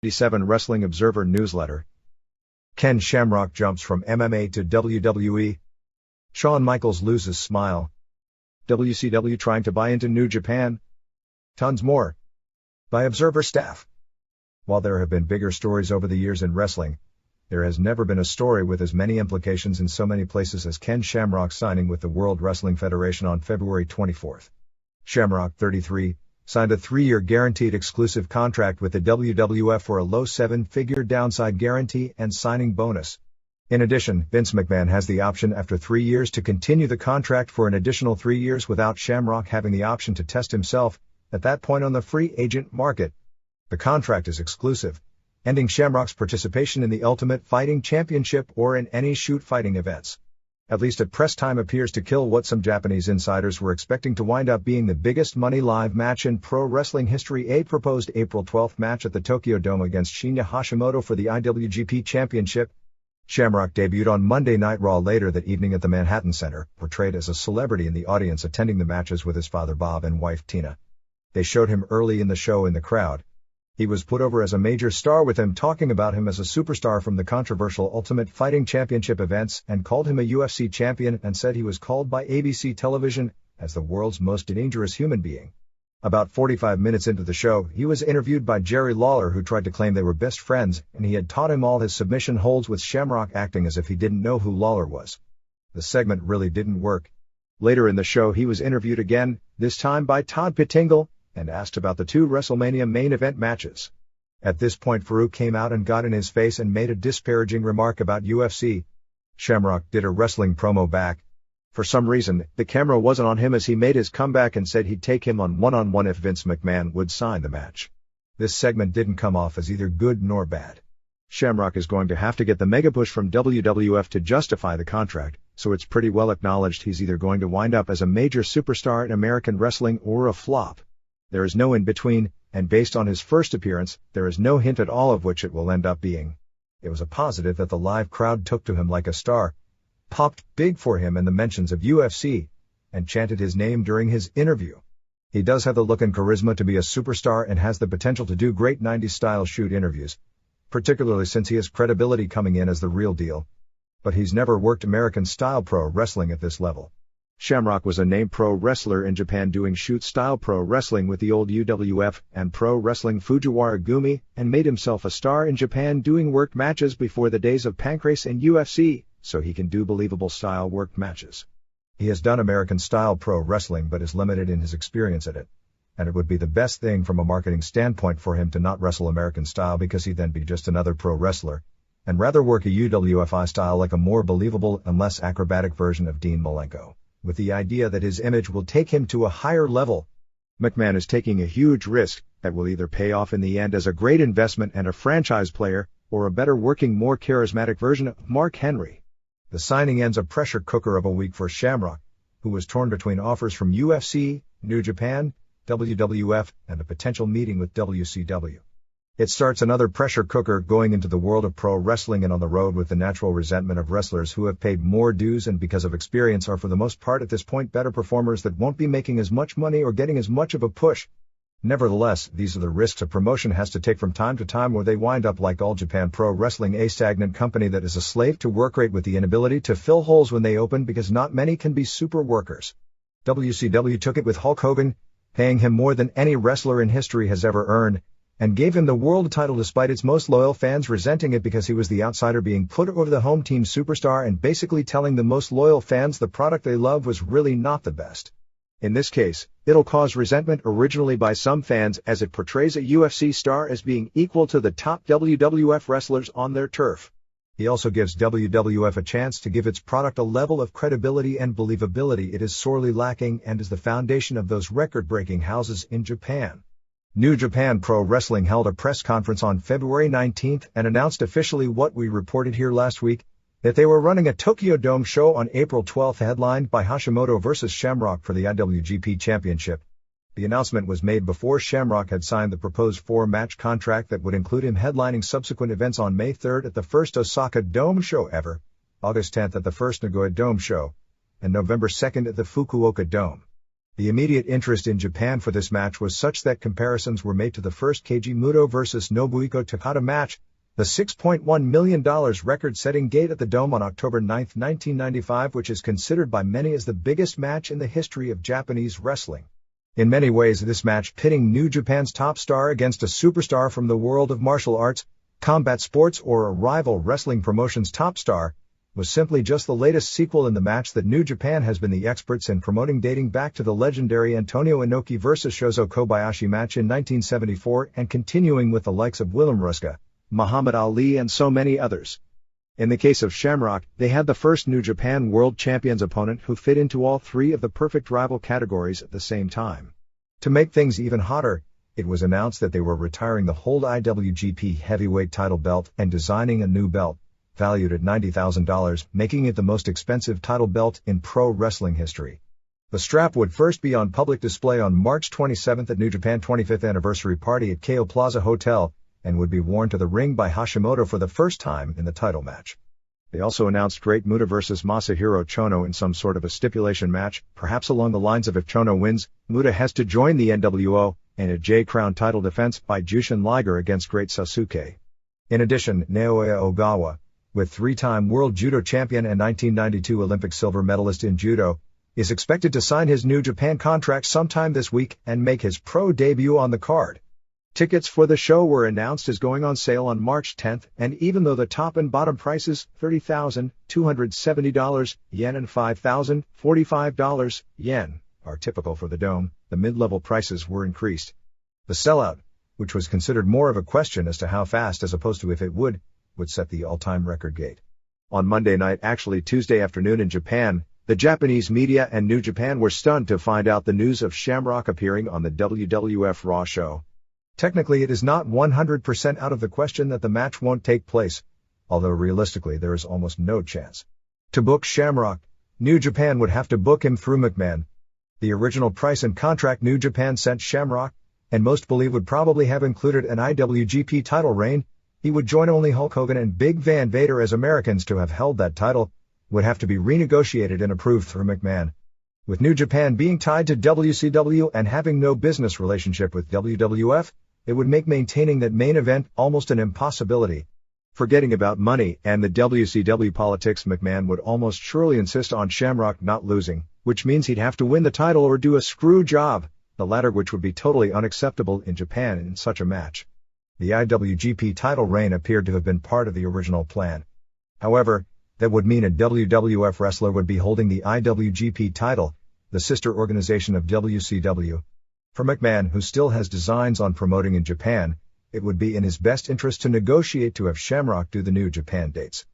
87 Wrestling Observer Newsletter. Ken Shamrock jumps from MMA to WWE. Shawn Michaels loses smile. WCW trying to buy into New Japan. Tons more. By Observer staff. While there have been bigger stories over the years in wrestling, there has never been a story with as many implications in so many places as Ken Shamrock signing with the World Wrestling Federation on February 24. Shamrock, 33, signed a 3-year guaranteed exclusive contract with the WWF for a low 7-figure downside guarantee and signing bonus. In addition, Vince McMahon has the option after 3 years to continue the contract for an additional 3 years without Shamrock having the option to test himself at that point on the free agent market. The contract is exclusive, ending Shamrock's participation in the Ultimate Fighting Championship or in any shoot fighting events. At least at press time appears to kill what some Japanese insiders were expecting to wind up being the biggest money live match in pro wrestling history. A proposed April 12 match at the Tokyo Dome against Shinya Hashimoto for the IWGP Championship. Shamrock debuted on Monday Night Raw later that evening at the Manhattan Center, portrayed as a celebrity in the audience attending the matches with his father Bob and wife Tina. They showed him early in the show in the crowd. He was put over as a major star, with them talking about him as a superstar from the controversial Ultimate Fighting Championship events, and called him a UFC champion, and said he was called by ABC television as the world's most dangerous human being. About 45 minutes into the show, he was interviewed by Jerry Lawler, who tried to claim they were best friends, and he had taught him all his submission holds, with Shamrock acting as if he didn't know who Lawler was. The segment really didn't work. Later in the show he was interviewed again, this time by Todd Pettingill, and asked about the 2 WrestleMania main event matches. At this point Farouk came out and got in his face and made a disparaging remark about UFC. Shamrock did a wrestling promo back. For some reason, the camera wasn't on him as he made his comeback and said he'd take him on one-on-one if Vince McMahon would sign the match. This segment didn't come off as either good nor bad. Shamrock is going to have to get the mega push from WWF to justify the contract, so it's pretty well acknowledged he's either going to wind up as a major superstar in American wrestling or a flop. There is no in-between, and based on his first appearance, there is no hint at all of which it will end up being. It was a positive that the live crowd took to him like a star, popped big for him in the mentions of UFC, and chanted his name during his interview. He does have the look and charisma to be a superstar and has the potential to do great 90s-style shoot interviews, particularly since he has credibility coming in as the real deal. But he's never worked American-style pro wrestling at this level. Shamrock was a named pro wrestler in Japan doing shoot-style pro wrestling with the old UWF and Pro Wrestling Fujiwara Gumi, and made himself a star in Japan doing worked matches before the days of Pancrase and UFC, so he can do believable-style worked matches. He has done American-style pro wrestling but is limited in his experience at it, and it would be the best thing from a marketing standpoint for him to not wrestle American-style, because he'd then be just another pro wrestler, and rather work a UWFI style like a more believable and less acrobatic version of Dean Malenko, with the idea that his image will take him to a higher level. McMahon is taking a huge risk that will either pay off in the end as a great investment and a franchise player, or a better working, more charismatic version of Mark Henry. The signing ends a pressure cooker of a week for Shamrock, who was torn between offers from UFC, New Japan, WWF, and a potential meeting with WCW. It starts another pressure cooker going into the world of pro wrestling and on the road with the natural resentment of wrestlers who have paid more dues and because of experience are for the most part at this point better performers that won't be making as much money or getting as much of a push. Nevertheless, these are the risks a promotion has to take from time to time, where they wind up like All Japan Pro Wrestling, a stagnant company that is a slave to work rate with the inability to fill holes when they open, because not many can be super workers. WCW took it with Hulk Hogan, paying him more than any wrestler in history has ever earned, and gave him the world title despite its most loyal fans resenting it because he was the outsider being put over the home team superstar, and basically telling the most loyal fans the product they love was really not the best. In this case, it'll cause resentment originally by some fans, as it portrays a UFC star as being equal to the top WWF wrestlers on their turf. He also gives WWF a chance to give its product a level of credibility and believability it is sorely lacking, and is the foundation of those record-breaking houses in Japan. New Japan Pro Wrestling held a press conference on February 19 and announced officially what we reported here last week, that they were running a Tokyo Dome show on April 12, headlined by Hashimoto vs. Shamrock for the IWGP Championship. The announcement was made before Shamrock had signed the proposed 4-match contract that would include him headlining subsequent events on May 3 at the first Osaka Dome show ever, August 10 at the first Nagoya Dome show, and November 2 at the Fukuoka Dome. The immediate interest in Japan for this match was such that comparisons were made to the first Keiji Muto vs Nobuhiko Takada match, the $6.1 million record-setting gate at the Dome on October 9, 1995, which is considered by many as the biggest match in the history of Japanese wrestling. In many ways, this match, pitting New Japan's top star against a superstar from the world of martial arts, combat sports, or a rival wrestling promotion's top star, was simply just the latest sequel in the match that New Japan has been the experts in promoting, dating back to the legendary Antonio Inoki vs Shozo Kobayashi match in 1974 and continuing with the likes of Willem Ruska, Muhammad Ali, and so many others. In the case of Shamrock, they had the first New Japan World Champions opponent who fit into all three of the perfect rival categories at the same time. To make things even hotter, it was announced that they were retiring the whole IWGP Heavyweight title belt and designing a new belt, valued at $90,000, making it the most expensive title belt in pro wrestling history. The strap would first be on public display on March 27 at New Japan 25th anniversary party at Keio Plaza Hotel, and would be worn to the ring by Hashimoto for the first time in the title match. They also announced Great Muta vs Masahiro Chono in some sort of a stipulation match, perhaps along the lines of if Chono wins, Muta has to join the NWO, and a J-Crown title defense by Jushin Liger against Great Sasuke. In addition, Naoya Ogawa, with three-time world judo champion and 1992 Olympic silver medalist in judo, is expected to sign his New Japan contract sometime this week and make his pro debut on the card. Tickets for the show were announced as going on sale on March 10th, and even though the top and bottom prices, $30,270 yen and $5,045 yen, are typical for the Dome, the mid-level prices were increased. The sellout, which was considered more of a question as to how fast as opposed to if it would set the all-time record gate. On Monday night, actually Tuesday afternoon in Japan, the Japanese media and New Japan were stunned to find out the news of Shamrock appearing on the WWF Raw show. Technically, it is not 100% out of the question that the match won't take place, although realistically there is almost no chance. To book Shamrock, New Japan would have to book him through McMahon. The original price and contract New Japan sent Shamrock, and most believe would probably have included an IWGP title reign. He would join only Hulk Hogan and Big Van Vader as Americans to have held that title, would have to be renegotiated and approved through McMahon. With New Japan being tied to WCW and having no business relationship with WWF, it would make maintaining that main event almost an impossibility. Forgetting about money and the WCW politics, McMahon would almost surely insist on Shamrock not losing, which means he'd have to win the title or do a screw job, the latter which would be totally unacceptable in Japan in such a match. The IWGP title reign appeared to have been part of the original plan. However, that would mean a WWF wrestler would be holding the IWGP title, the sister organization of WCW. For McMahon, who still has designs on promoting in Japan, it would be in his best interest to negotiate to have Shamrock do the New Japan dates.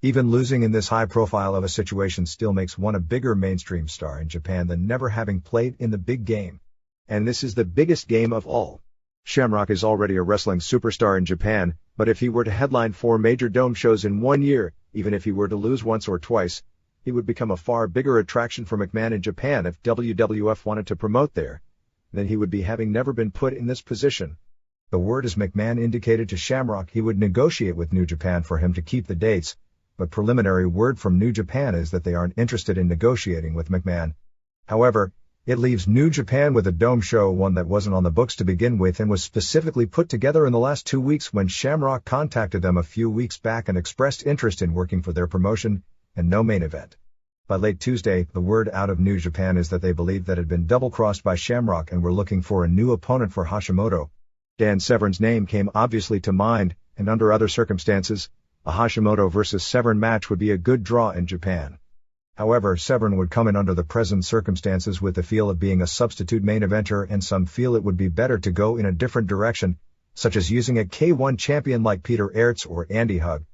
Even losing in this high profile of a situation still makes one a bigger mainstream star in Japan than never having played in the big game. And this is the biggest game of all. Shamrock is already a wrestling superstar in Japan, but if he were to headline 4 major Dome shows in 1 year, even if he were to lose once or twice, he would become a far bigger attraction for McMahon in Japan if WWF wanted to promote there than he would be, having never been put in this position. The word is McMahon indicated to Shamrock he would negotiate with New Japan for him to keep the dates, but preliminary word from New Japan is that they aren't interested in negotiating with McMahon. However, it leaves New Japan with a Dome show, one that wasn't on the books to begin with and was specifically put together in the last 2 weeks when Shamrock contacted them a few weeks back and expressed interest in working for their promotion, and no main event. By late Tuesday, the word out of New Japan is that they believed that had been double-crossed by Shamrock and were looking for a new opponent for Hashimoto. Dan Severn's name came obviously to mind, and under other circumstances, a Hashimoto vs. Severn match would be a good draw in Japan. However, Severn would come in under the present circumstances with the feel of being a substitute main eventer, and some feel it would be better to go in a different direction, such as using a K1 champion like Peter Aerts or Andy Hug.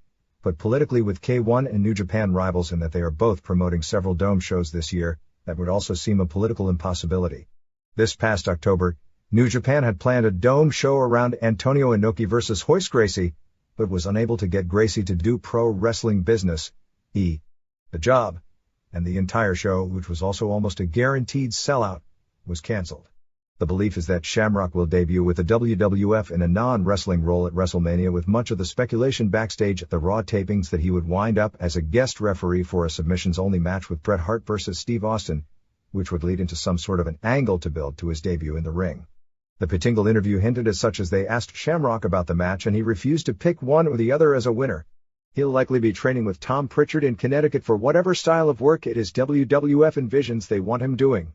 But politically, with K1 and New Japan rivals in that they are both promoting several Dome shows this year, that would also seem a political impossibility. This past October, New Japan had planned a Dome show around Antonio Inoki vs. Hoist Gracie, but was unable to get Gracie to do pro wrestling business, the job, and the entire show, which was also almost a guaranteed sellout, was cancelled. The belief is that Shamrock will debut with the WWF in a non-wrestling role at WrestleMania, with much of the speculation backstage at the Raw tapings that he would wind up as a guest referee for a submissions-only match with Bret Hart vs. Steve Austin, which would lead into some sort of an angle to build to his debut in the ring. The Pittingle interview hinted as such as they asked Shamrock about the match and he refused to pick one or the other as a winner. He'll likely be training with Tom Pritchard in Connecticut for whatever style of work it is WWF envisions they want him doing.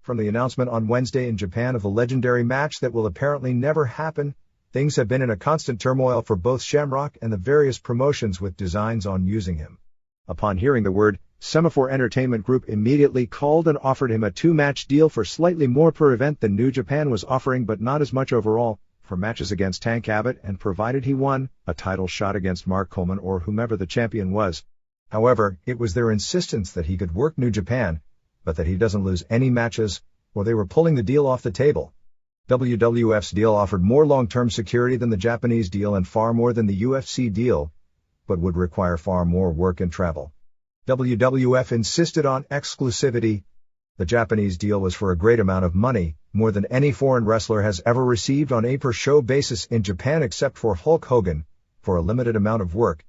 From the announcement on Wednesday in Japan of the legendary match that will apparently never happen, things have been in a constant turmoil for both Shamrock and the various promotions with designs on using him. Upon hearing the word, Semaphore Entertainment Group immediately called and offered him a 2-match deal for slightly more per event than New Japan was offering but not as much overall, for matches against Tank Abbott and provided he won a title shot against Mark Coleman or whomever the champion was. However, it was their insistence that he could work New Japan, but that he doesn't lose any matches, or they were pulling the deal off the table. WWF's deal offered more long-term security than the Japanese deal and far more than the UFC deal, but would require far more work and travel. WWF insisted on exclusivity. The Japanese deal was for a great amount of money, more than any foreign wrestler has ever received on a per-show basis in Japan except for Hulk Hogan, for a limited amount of work,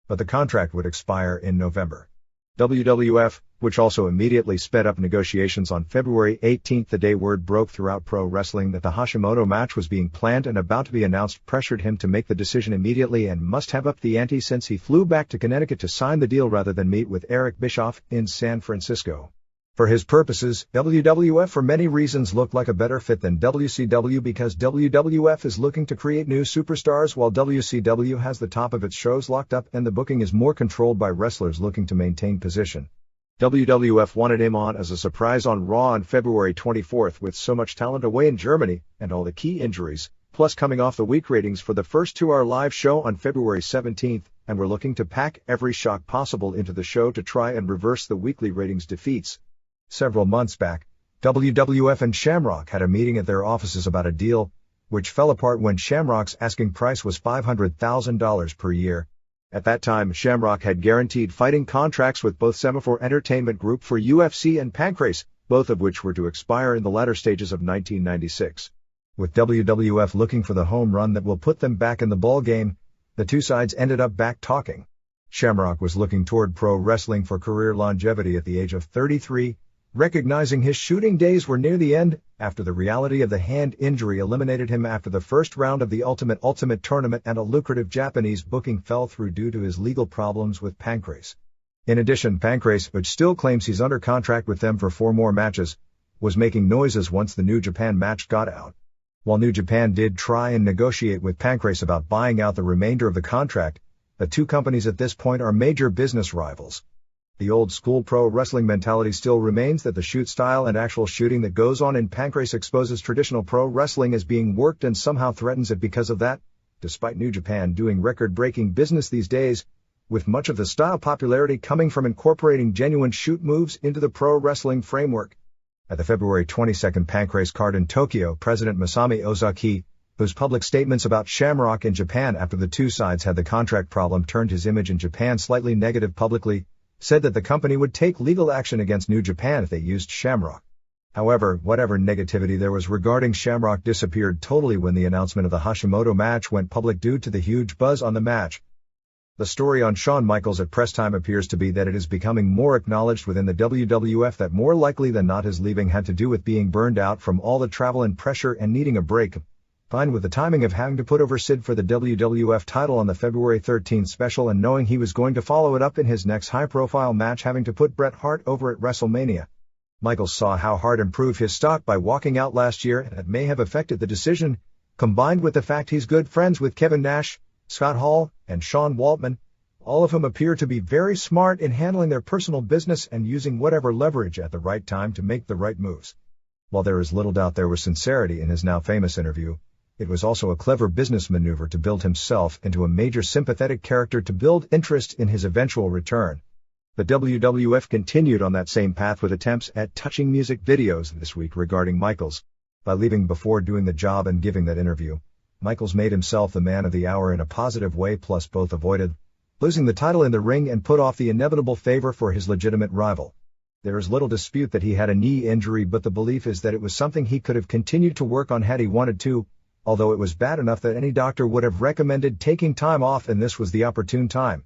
but the contract would expire in November. WWF, which also immediately sped up negotiations on February 18, the day word broke throughout pro wrestling that the Hashimoto match was being planned and about to be announced, pressured him to make the decision immediately and must have upped the ante since he flew back to Connecticut to sign the deal rather than meet with Eric Bischoff in San Francisco. For his purposes, WWF for many reasons looked like a better fit than WCW because WWF is looking to create new superstars while WCW has the top of its shows locked up and the booking is more controlled by wrestlers looking to maintain position. WWF wanted him on as a surprise on Raw on February 24 with so much talent away in Germany and all the key injuries, plus coming off the weak ratings for the first 2-hour live show on February 17, and were looking to pack every shock possible into the show to try and reverse the weekly ratings defeats. Several months back, WWF and Shamrock had a meeting at their offices about a deal, which fell apart when Shamrock's asking price was $500,000 per year. At that time, Shamrock had guaranteed fighting contracts with both Semaphore Entertainment Group for UFC and Pancrase, both of which were to expire in the latter stages of 1996. With WWF looking for the home run that will put them back in the ballgame, the two sides ended up back talking. Shamrock was looking toward pro wrestling for career longevity at the age of 33, recognizing his shooting days were near the end, after the reality of the hand injury eliminated him after the first round of the Ultimate tournament and a lucrative Japanese booking fell through due to his legal problems with Pancrase. In addition, Pancrase, which still claims he's under contract with them for 4 more matches, was making noises once the New Japan match got out. While New Japan did try and negotiate with Pancrase about buying out the remainder of the contract, the two companies at this point are major business rivals. The old-school pro wrestling mentality still remains that the shoot style and actual shooting that goes on in Pancrase exposes traditional pro wrestling as being worked and somehow threatens it because of that, despite New Japan doing record-breaking business these days, with much of the style popularity coming from incorporating genuine shoot moves into the pro wrestling framework. At the February 22 Pancrase card in Tokyo, President Masami Ozaki, whose public statements about Shamrock in Japan after the two sides had the contract problem turned his image in Japan slightly negative publicly, said that the company would take legal action against New Japan if they used Shamrock. However, whatever negativity there was regarding Shamrock disappeared totally when the announcement of the Hashimoto match went public due to the huge buzz on the match. The story on Shawn Michaels at press time appears to be that it is becoming more acknowledged within the WWF that more likely than not his leaving had to do with being burned out from all the travel and pressure and needing a break. Fine with the timing of having to put over Sid for the WWF title on the February 13 special and knowing he was going to follow it up in his next high-profile match having to put Bret Hart over at WrestleMania. Michaels saw how Hart improved his stock by walking out last year and it may have affected the decision, combined with the fact he's good friends with Kevin Nash, Scott Hall, and Sean Waltman, all of whom appear to be very smart in handling their personal business and using whatever leverage at the right time to make the right moves. While there is little doubt there was sincerity in his now famous interview, it was also a clever business maneuver to build himself into a major sympathetic character to build interest in his eventual return. The WWF continued on that same path with attempts at touching music videos this week regarding Michaels. By leaving before doing the job and giving that interview, Michaels made himself the man of the hour in a positive way, plus both avoided losing the title in the ring and put off the inevitable favor for his legitimate rival. There is little dispute that he had a knee injury, but the belief is that it was something he could have continued to work on had he wanted to, although it was bad enough that any doctor would have recommended taking time off and this was the opportune time.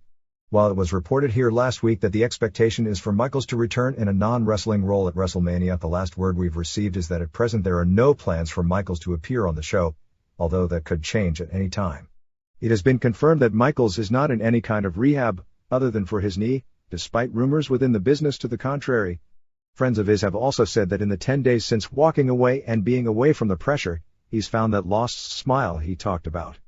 While it was reported here last week that the expectation is for Michaels to return in a non-wrestling role at WrestleMania, the last word we've received is that at present there are no plans for Michaels to appear on the show, although that could change at any time. It has been confirmed that Michaels is not in any kind of rehab, other than for his knee, despite rumors within the business to the contrary. Friends of his have also said that in the 10 days since walking away and being away from the pressure, he's found that lost smile he talked about.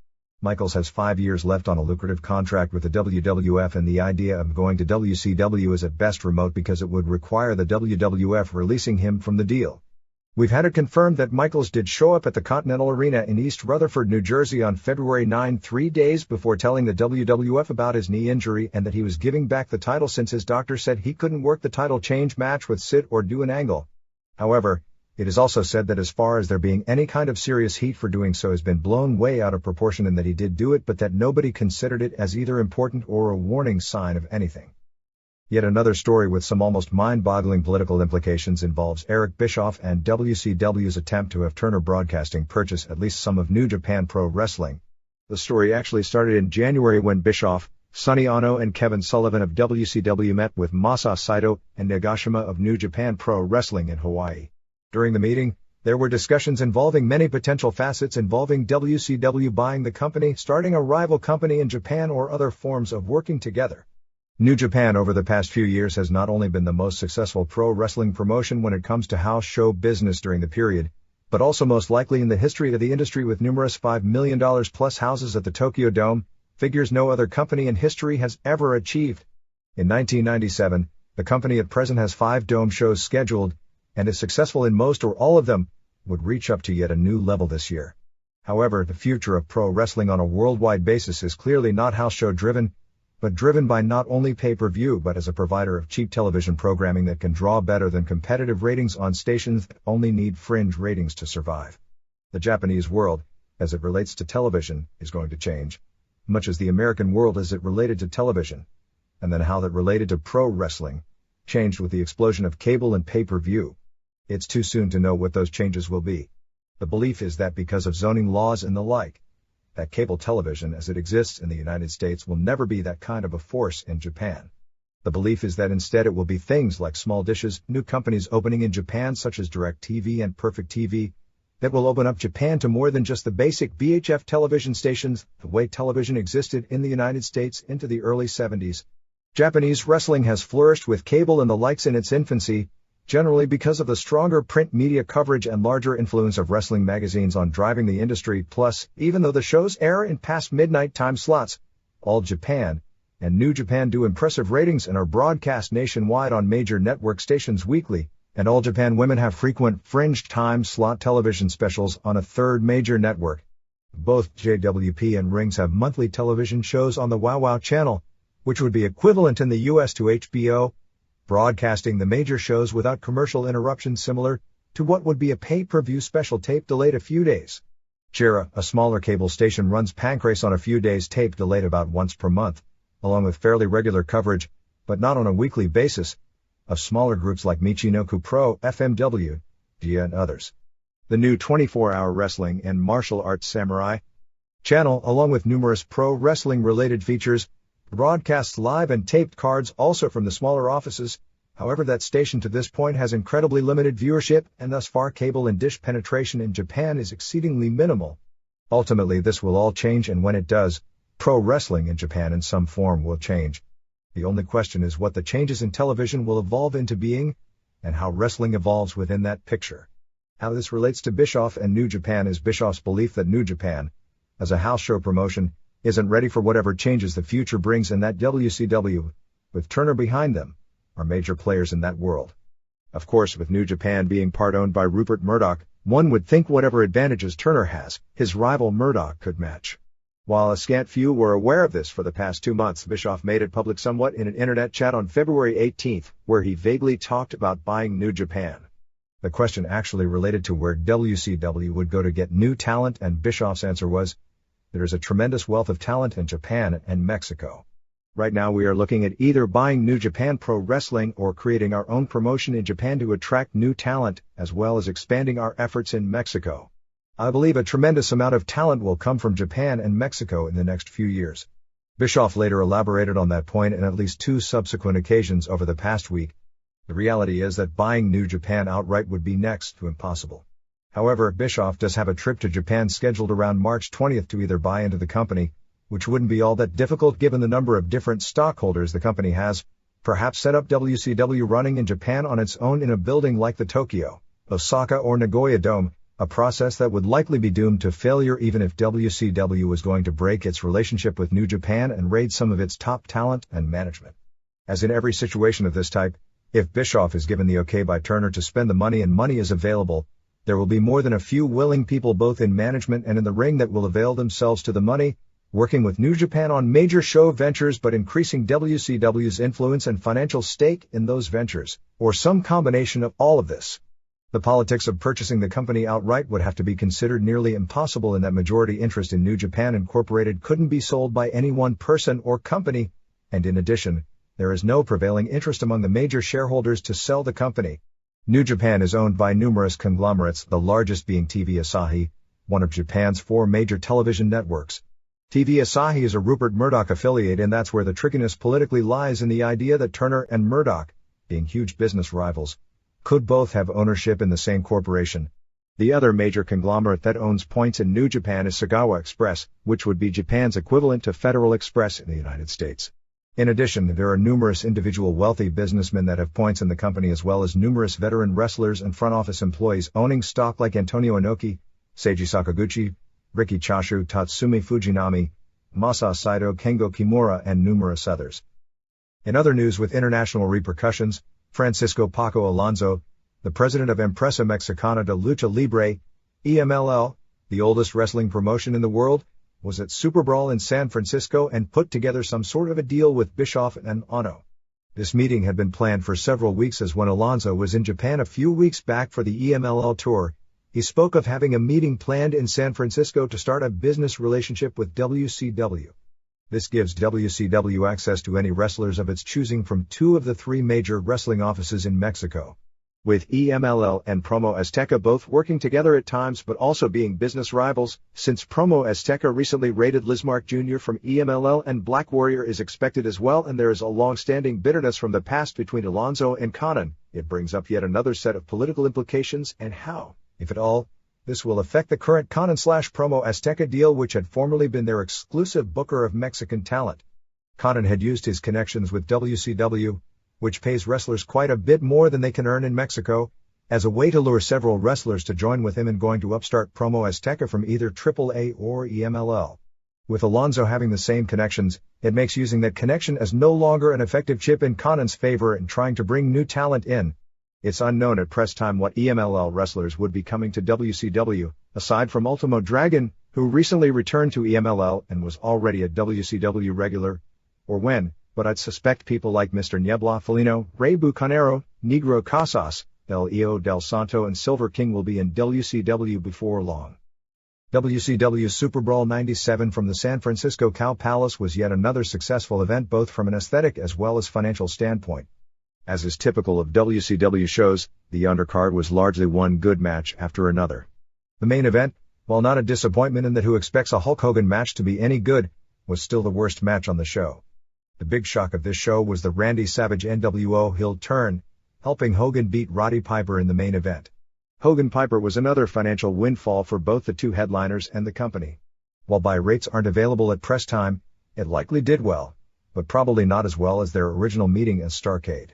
Michaels has 5 years left on a lucrative contract with the WWF, and the idea of going to WCW is at best remote because it would require the WWF releasing him from the deal. We've had it confirmed that Michaels did show up at the Continental Arena in East Rutherford, New Jersey on February 9, 3 days before telling the WWF about his knee injury and that he was giving back the title since his doctor said he couldn't work the title change match with Sid or do an angle. However, it is also said that as far as there being any kind of serious heat for doing so has been blown way out of proportion, and that he did do it but that nobody considered it as either important or a warning sign of anything. Yet another story with some almost mind-boggling political implications involves Eric Bischoff and WCW's attempt to have Turner Broadcasting purchase at least some of New Japan Pro Wrestling. The story actually started in January when Bischoff, Sonny Ono and Kevin Sullivan of WCW met with Masa Saito and Nagashima of New Japan Pro Wrestling in Hawaii. During the meeting, there were discussions involving many potential facets involving WCW buying the company, starting a rival company in Japan, or other forms of working together. New Japan over the past few years has not only been the most successful pro wrestling promotion when it comes to house show business during the period, but also most likely in the history of the industry, with numerous $5 million plus houses at the Tokyo Dome, figures no other company in history has ever achieved. In 1997, the company at present has 5 dome shows scheduled, and is successful in most or all of them, would reach up to yet a new level this year. However, the future of pro wrestling on a worldwide basis is clearly not house show driven, but driven by not only pay-per-view but as a provider of cheap television programming that can draw better than competitive ratings on stations that only need fringe ratings to survive. The Japanese world, as it relates to television, is going to change, much as the American world as it related to television, and then how that related to pro wrestling, changed with the explosion of cable and pay-per-view. It's too soon to know what those changes will be. The belief is that because of zoning laws and the like, that cable television as it exists in the United States will never be that kind of a force in Japan. The belief is that instead it will be things like small dishes, new companies opening in Japan such as DirecTV and Perfect TV, that will open up Japan to more than just the basic VHF television stations, the way television existed in the United States into the early 70s. Japanese wrestling has flourished with cable and the likes in its infancy, generally because of the stronger print media coverage and larger influence of wrestling magazines on driving the industry. Plus, even though the shows air in past midnight time slots, All Japan and New Japan do impressive ratings and are broadcast nationwide on major network stations weekly, and All Japan Women have frequent fringe time slot television specials on a third major network. Both JWP and Rings have monthly television shows on the Wow Wow channel, which would be equivalent in the US to HBO, broadcasting the major shows without commercial interruption, similar to what would be a pay-per-view special tape delayed a few days. Chira, a smaller cable station, runs Pancrase on a few days tape delayed about once per month, along with fairly regular coverage, but not on a weekly basis, of smaller groups like Michinoku Pro, FMW, Gia and others. The new 24-hour wrestling and martial arts Samurai channel, along with numerous pro wrestling related features, broadcasts live and taped cards also from the smaller offices. However, that station to this point has incredibly limited viewership, and thus far cable and dish penetration in Japan is exceedingly minimal. Ultimately, this will all change, and when it does, pro wrestling in Japan in some form will change. The only question is what the changes in television will evolve into being, and how wrestling evolves within that picture. How this relates to Bischoff and New Japan is Bischoff's belief that New Japan, as a house show promotion, isn't ready for whatever changes the future brings, and that WCW, with Turner behind them, are major players in that world. Of course, with New Japan being part owned by Rupert Murdoch, one would think whatever advantages Turner has, his rival Murdoch could match. While a scant few were aware of this for the past 2 months, Bischoff made it public somewhat in an internet chat on February 18th, where he vaguely talked about buying New Japan. The question actually related to where WCW would go to get new talent, and Bischoff's answer was, there is a tremendous wealth of talent in Japan and Mexico. Right now we are looking at either buying New Japan Pro Wrestling or creating our own promotion in Japan to attract new talent, as well as expanding our efforts in Mexico. I believe a tremendous amount of talent will come from Japan and Mexico in the next few years. Bischoff later elaborated on that point in at least 2 subsequent occasions over the past week. The reality is that buying New Japan outright would be next to impossible. However, Bischoff does have a trip to Japan scheduled around March 20th to either buy into the company, which wouldn't be all that difficult given the number of different stockholders the company has, perhaps set up WCW running in Japan on its own in a building like the Tokyo, Osaka or Nagoya Dome, a process that would likely be doomed to failure even if WCW was going to break its relationship with New Japan and raid some of its top talent and management. As in every situation of this type, if Bischoff is given the okay by Turner to spend the money and money is available, there will be more than a few willing people both in management and in the ring that will avail themselves to the money, working with New Japan on major show ventures but increasing WCW's influence and financial stake in those ventures, or some combination of all of this. The politics of purchasing the company outright would have to be considered nearly impossible in that majority interest in New Japan Incorporated couldn't be sold by any one person or company, and in addition, there is no prevailing interest among the major shareholders to sell the company. New Japan is owned by numerous conglomerates, the largest being TV Asahi, one of Japan's 4 major television networks. TV Asahi is a Rupert Murdoch affiliate, and that's where the trickiness politically lies in the idea that Turner and Murdoch, being huge business rivals, could both have ownership in the same corporation. The other major conglomerate that owns points in New Japan is Sagawa Express, which would be Japan's equivalent to Federal Express in the United States. In addition, there are numerous individual wealthy businessmen that have points in the company, as well as numerous veteran wrestlers and front office employees owning stock like Antonio Inoki, Seiji Sakaguchi, Riki Choshu, Tatsumi Fujinami, Masa Saito, Kengo Kimura, and numerous others. In other news with international repercussions, Francisco Paco Alonso, the president of Empresa Mexicana de Lucha Libre, EMLL, the oldest wrestling promotion in the world, was at Super Brawl in San Francisco and put together some sort of a deal with Bischoff and Ono. This meeting had been planned for several weeks, as when Alonso was in Japan a few weeks back for the EMLL tour, he spoke of having a meeting planned in San Francisco to start a business relationship with WCW. This gives WCW access to any wrestlers of its choosing from 2 of the 3 major wrestling offices in Mexico. With EMLL and Promo Azteca both working together at times but also being business rivals, since Promo Azteca recently raided Lizmark Jr. from EMLL and Black Warrior is expected as well, and there is a long-standing bitterness from the past between Alonso and Konnan, it brings up yet another set of political implications and how, if at all, this will affect the current Konnan/Promo Azteca deal, which had formerly been their exclusive booker of Mexican talent. Konnan had used his connections with WCW, which pays wrestlers quite a bit more than they can earn in Mexico, as a way to lure several wrestlers to join with him in going to upstart Promo Azteca from either AAA or EMLL. With Alonso having the same connections, it makes using that connection as no longer an effective chip in Konnan's favor in trying to bring new talent in. It's unknown at press time what EMLL wrestlers would be coming to WCW, aside from Ultimo Dragon, who recently returned to EMLL and was already a WCW regular, or when, but I'd suspect people like Mr. Niebla Felino, Rey Bucanero, Negro Casas, El Io del Santo and Silver King will be in WCW before long. WCW Super Brawl 97 from the San Francisco Cow Palace was yet another successful event both from an aesthetic as well as financial standpoint. As is typical of WCW shows, the undercard was largely one good match after another. The main event, while not a disappointment in that who expects a Hulk Hogan match to be any good, was still the worst match on the show. The big shock of this show was the Randy Savage NWO heel turn, helping Hogan beat Roddy Piper in the main event. Hogan-Piper was another financial windfall for both the 2 headliners and the company. While buy rates aren't available at press time, it likely did well, but probably not as well as their original meeting at Starrcade.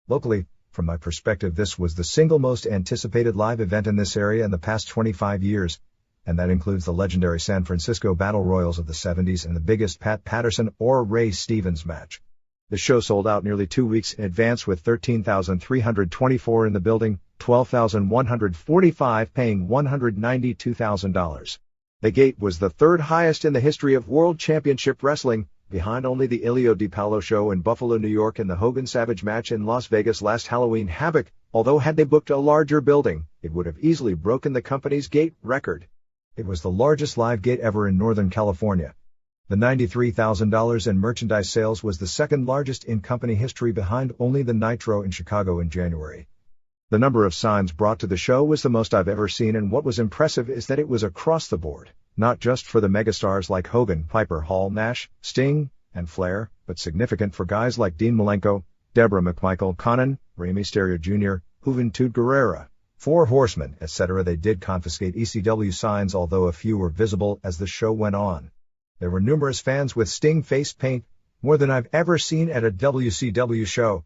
Locally, from my perspective, this was the single most anticipated live event in this area in the past 25 years, and that includes the legendary San Francisco Battle Royals of the 70s and the biggest Pat Patterson or Ray Stevens match. The show sold out nearly 2 weeks in advance with 13,324 in the building, 12,145 paying $192,000. The gate was the 3rd highest in the history of World Championship Wrestling, behind only the Ilio DiPaolo show in Buffalo, New York and the Hogan-Savage match in Las Vegas last Halloween Havoc, although had they booked a larger building, it would have easily broken the company's gate record. It was the largest live gate ever in Northern California. The $93,000 in merchandise sales was the 2nd largest in company history behind only the Nitro in Chicago in January. The number of signs brought to the show was the most I've ever seen, and what was impressive is that it was across the board, not just for the megastars like Hogan, Piper, Hall, Nash, Sting, and flair, but significant for guys like Dean Malenko, Deborah McMichael, Conan, Rey Mysterio Jr., Juventud Guerrera, Four Horsemen, etc. They did confiscate ECW signs, although a few were visible as the show went on. There were numerous fans with Sting face paint, more than I've ever seen at a WCW show.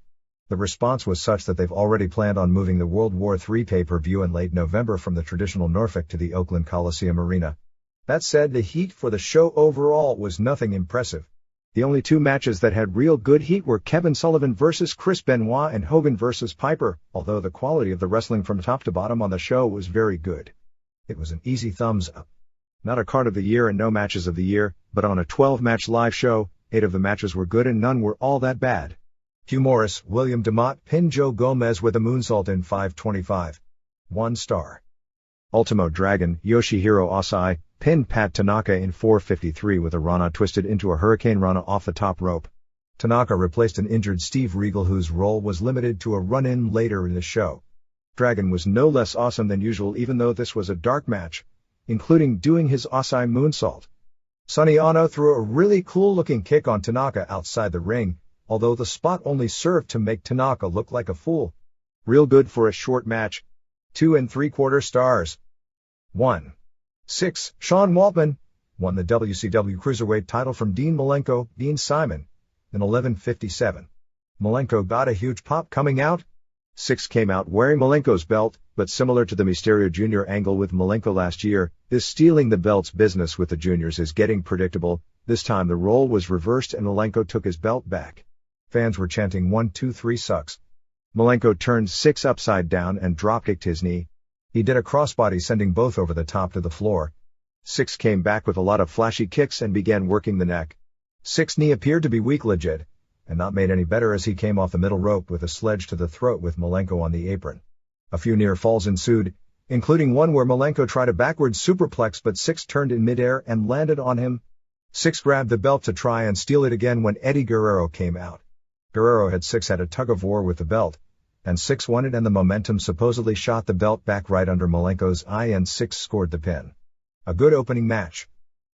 The response was such that they've already planned on moving the World War III pay-per-view in late November from the traditional Norfolk to the Oakland Coliseum Arena. That said, the heat for the show overall was nothing impressive. The only two matches that had real good heat were Kevin Sullivan vs. Chris Benoit and Hogan vs. Piper, although the quality of the wrestling from top to bottom on the show was very good. It was an easy thumbs up. Not a card of the year and no matches of the year, but on a 12-match live show, 8 of the matches were good and none were all that bad. Hugh Morris, William DeMott pinned Joe Gomez with a moonsault in 5:25. 1 star. Ultimo Dragon, Yoshihiro Osai, pinned Pat Tanaka in 4:53 with a Rana twisted into a Hurricane Rana off the top rope. Tanaka replaced an injured Steve Regal, whose role was limited to a run-in later in the show. Dragon was no less awesome than usual, even though this was a dark match, including doing his Osai moonsault. Sonny Ono threw a really cool-looking kick on Tanaka outside the ring, although the spot only served to make Tanaka look like a fool. Real good for a short match. 2 3/4 stars. 1. 6. Shawn Waltman won the WCW Cruiserweight title from Dean Malenko, Dean Simon, in 11:57. Malenko got a huge pop coming out. 6 came out wearing Malenko's belt, but similar to the Mysterio Jr. angle with Malenko last year, this stealing the belts business with the juniors is getting predictable. This time the role was reversed and Malenko took his belt back. Fans were chanting 1 2 3 sucks. Malenko turned 6 upside down and dropkicked his knee. He did a crossbody sending both over the top to the floor. 6 came back with a lot of flashy kicks and began working the neck. 6's knee appeared to be weak legit, and not made any better as he came off the middle rope with a sledge to the throat with Malenko on the apron. A few near falls ensued, including one where Malenko tried a backwards superplex but 6 turned in midair and landed on him. 6 grabbed the belt to try and steal it again when Eddie Guerrero came out. Guerrero had 6 had a tug-of-war with the belt, and 6 won it, and the momentum supposedly shot the belt back right under Malenko's eye and 6 scored the pin. A good opening match.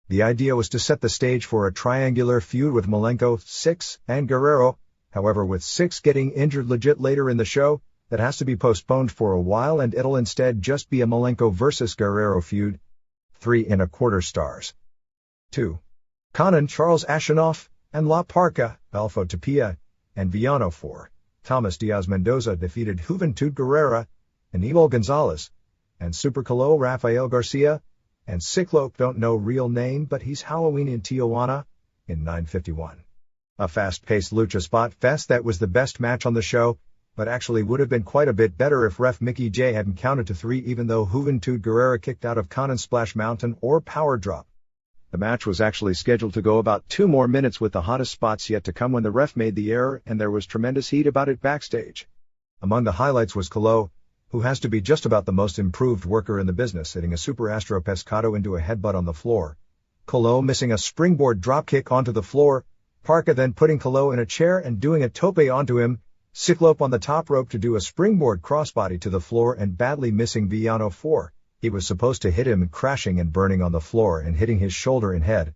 The idea was to set the stage for a triangular feud with Malenko, 6, and Guerrero. However, with 6 getting injured legit later in the show, that has to be postponed for a while and it'll instead just be a Malenko versus Guerrero feud. 3 1/4 stars. 2. Conan, Charles Ashenoff, and La Parca, Alpha Tapia, and Villano. 4. Thomas Diaz Mendoza defeated Juventud Guerrera, Aníbal Gonzalez, and Super Calo Rafael Garcia, and Cyclope, don't know real name but he's Halloween in Tijuana, in 9:51. A fast-paced lucha spot fest that was the best match on the show, but actually would have been quite a bit better if ref Mickey J hadn't counted to 3 even though Juventud Guerrera kicked out of Conan's Splash Mountain or Power Drop. The match was actually scheduled to go about 2 more minutes with the hottest spots yet to come when the ref made the error and there was tremendous heat about it backstage. Among the highlights was Calo, who has to be just about the most improved worker in the business, hitting a Super Astro Pescado into a headbutt on the floor. Calo missing a springboard dropkick onto the floor, Parca then putting Calo in a chair and doing a tope onto him, Cyclope on the top rope to do a springboard crossbody to the floor and badly missing Villano. 4. He was supposed to hit him, crashing and burning on the floor and hitting his shoulder and head.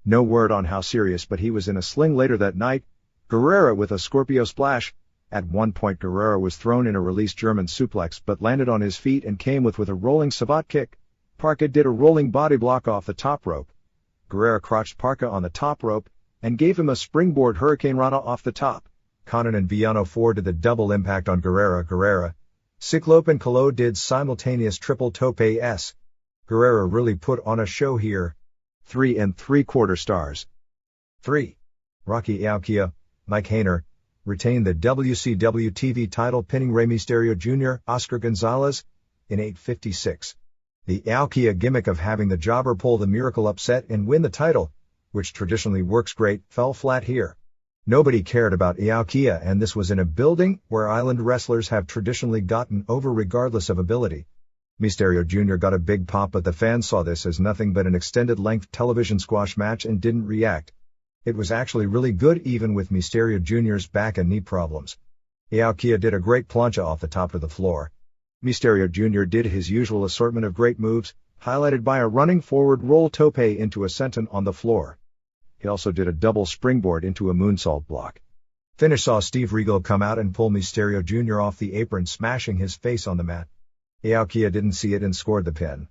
No word on how serious, but he was in a sling later that night. Guerrera with a Scorpio Splash. At one point Guerrera was thrown in a release German suplex but landed on his feet and came with a rolling savate kick. Parca did a rolling body block off the top rope. Guerrera crotched Parca on the top rope and gave him a springboard Hurricane Rana off the top. Conan and Villano 4 did the double impact on Guerrera. Cyclope and Calo did simultaneous triple tope-s. Guerrera really put on a show here. 3 3/4 stars. 3. Rocky Aokia, Mike Hayner, retained the WCW TV title pinning Rey Mysterio Jr., Oscar Gonzalez, in 8:56. The Aokia gimmick of having the jobber pull the miracle upset and win the title, which traditionally works great, fell flat here. Nobody cared about Aokia, and this was in a building where island wrestlers have traditionally gotten over regardless of ability. Mysterio Jr. got a big pop, but the fans saw this as nothing but an extended-length television squash match and didn't react. It was actually really good even with Mysterio Jr.'s back and knee problems. Aokia did a great plancha off the top of the floor. Mysterio Jr. did his usual assortment of great moves, highlighted by a running forward roll tope into a senton on the floor. He also did a double springboard into a moonsault block. Finish saw Steve Regal come out and pull Mysterio Jr. off the apron, smashing his face on the mat. Aokiya didn't see it and scored the pin.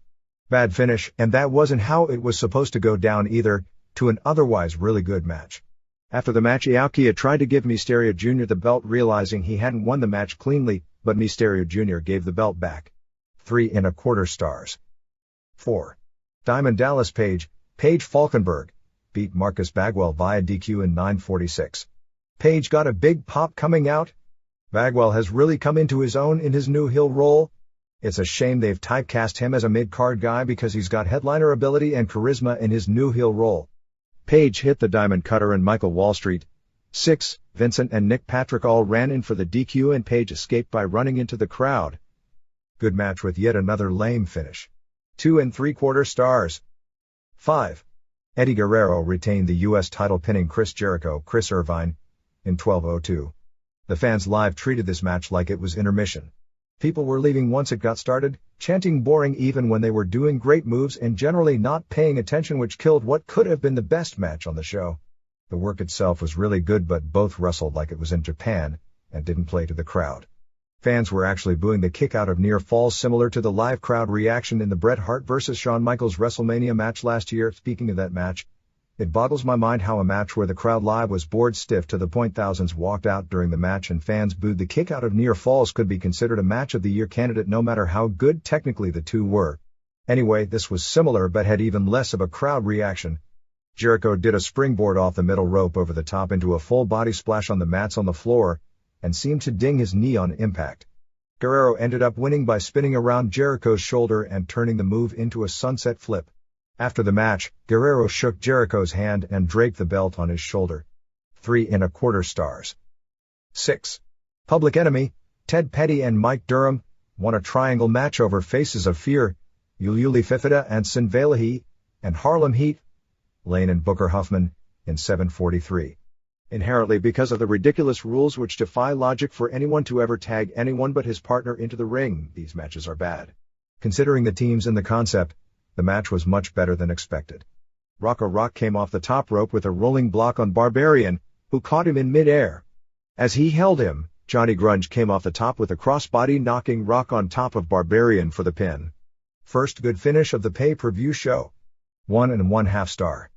Bad finish, and that wasn't how it was supposed to go down either, to an otherwise really good match. After the match, Aokiya tried to give Mysterio Jr. the belt, realizing he hadn't won the match cleanly, but Mysterio Jr. gave the belt back. 3.25 stars. 4. Diamond Dallas Page Falkenberg, beat Marcus Bagwell via DQ in 9:46. Page got a big pop coming out. Bagwell has really come into his own in his new heel role. It's a shame they've typecast him as a mid-card guy because he's got headliner ability and charisma in his new heel role. Page hit the Diamond Cutter and Michael Wall Street. 6. Vincent and Nick Patrick all ran in for the DQ and Page escaped by running into the crowd. Good match with yet another lame finish. 2.75 stars. 5. Eddie Guerrero retained the U.S. title, pinning Chris Irvine, in 12:02. The fans live treated this match like it was intermission. People were leaving once it got started, chanting boring even when they were doing great moves and generally not paying attention, which killed what could have been the best match on the show. The work itself was really good, but both wrestled like it was in Japan, and didn't play to the crowd. Fans were actually booing the kick out of near falls, similar to the live crowd reaction in the Bret Hart vs. Shawn Michaels WrestleMania match last year. Speaking of that match, it boggles my mind how a match where the crowd live was bored stiff to the point thousands walked out during the match and fans booed the kick out of near falls could be considered a match of the year candidate, no matter how good technically the two were. Anyway, this was similar but had even less of a crowd reaction. Jericho did a springboard off the middle rope over the top into a full body splash on the mats on the floor, and seemed to ding his knee on impact. Guerrero ended up winning by spinning around Jericho's shoulder and turning the move into a sunset flip. After the match, Guerrero shook Jericho's hand and draped the belt on his shoulder. 3.25 stars. 6. Public Enemy, Ted Petty and Mike Durham, won a triangle match over Faces of Fear, Yuli Fifida and Sin Valahi, and Harlem Heat, Lane and Booker Huffman, in 7:43. Inherently, because of the ridiculous rules which defy logic for anyone to ever tag anyone but his partner into the ring, these matches are bad. Considering the teams and the concept, the match was much better than expected. Rocco Rock came off the top rope with a rolling block on Barbarian, who caught him in mid-air. As he held him, Johnny Grunge came off the top with a crossbody, knocking Rock on top of Barbarian for the pin. First good finish of the pay-per-view show. 1.5 star.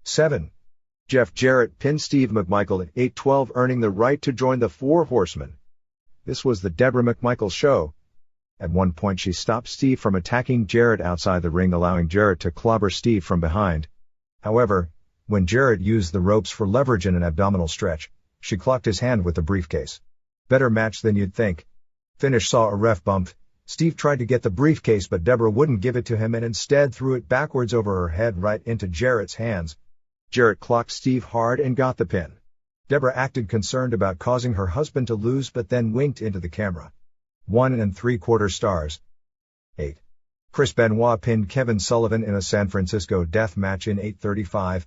7. Jeff Jarrett pinned Steve McMichael at 8:12, earning the right to join the Four Horsemen. This was the Deborah McMichael show. At one point she stopped Steve from attacking Jarrett outside the ring, allowing Jarrett to clobber Steve from behind. However, when Jarrett used the ropes for leverage in an abdominal stretch, she clocked his hand with the briefcase. Better match than you'd think. Finish saw a ref bump. Steve tried to get the briefcase, but Deborah wouldn't give it to him and instead threw it backwards over her head right into Jarrett's hands. Jarrett clocked Steve hard and got the pin. Deborah acted concerned about causing her husband to lose, but then winked into the camera. 1.75 stars. 8. Chris Benoit pinned Kevin Sullivan in a San Francisco death match in 8:35.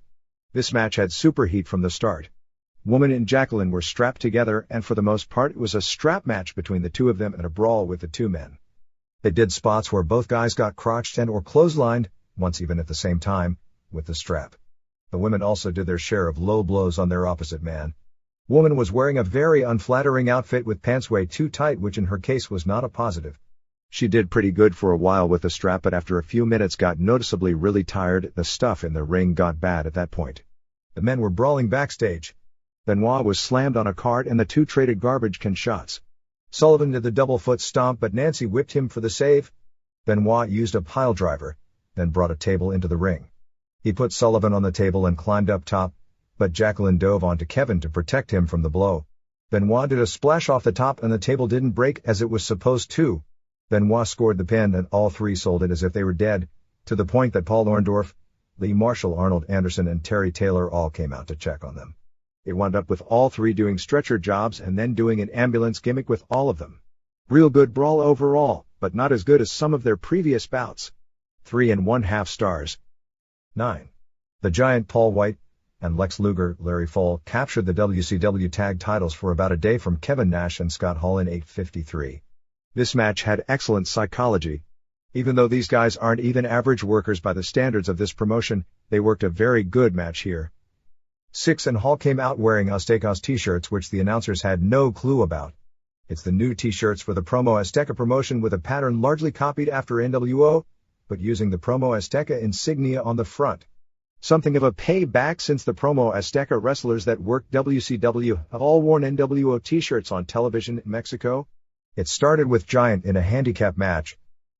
This match had super heat from the start. Woman and Jacqueline were strapped together, and for the most part it was a strap match between the two of them and a brawl with the two men. They did spots where both guys got crotched and or clotheslined, once even at the same time, with the strap. The women also did their share of low blows on their opposite man. Woman was wearing a very unflattering outfit with pants way too tight, which in her case was not a positive. She did pretty good for a while with the strap, but after a few minutes got noticeably really tired. The stuff in the ring got bad at that point. The men were brawling backstage. Benoit was slammed on a cart and the two traded garbage can shots. Sullivan did the double foot stomp, but Nancy whipped him for the save. Benoit used a pile driver, then brought a table into the ring. He put Sullivan on the table and climbed up top, but Jacqueline dove onto Kevin to protect him from the blow. Benoit did a splash off the top and the table didn't break as it was supposed to. Benoit scored the pin and all three sold it as if they were dead, to the point that Paul Orndorff, Lee Marshall, Arnold Anderson and Terry Taylor all came out to check on them. It wound up with all three doing stretcher jobs and then doing an ambulance gimmick with all of them. Real good brawl overall, but not as good as some of their previous bouts. 3.5 stars. 9. The Giant Paul White and Lex Luger, Larry Fall, captured the WCW tag titles for about a day from Kevin Nash and Scott Hall in 8:53. This match had excellent psychology. Even though these guys aren't even average workers by the standards of this promotion, they worked a very good match here. Six and Hall came out wearing Aztecas t-shirts which the announcers had no clue about. It's the new t-shirts for the Promo Azteca promotion with a pattern largely copied after NWO, but using the Promo Azteca insignia on the front. Something of a payback since the Promo Azteca wrestlers that worked WCW have all worn NWO t-shirts on television in Mexico. It started with Giant in a handicap match.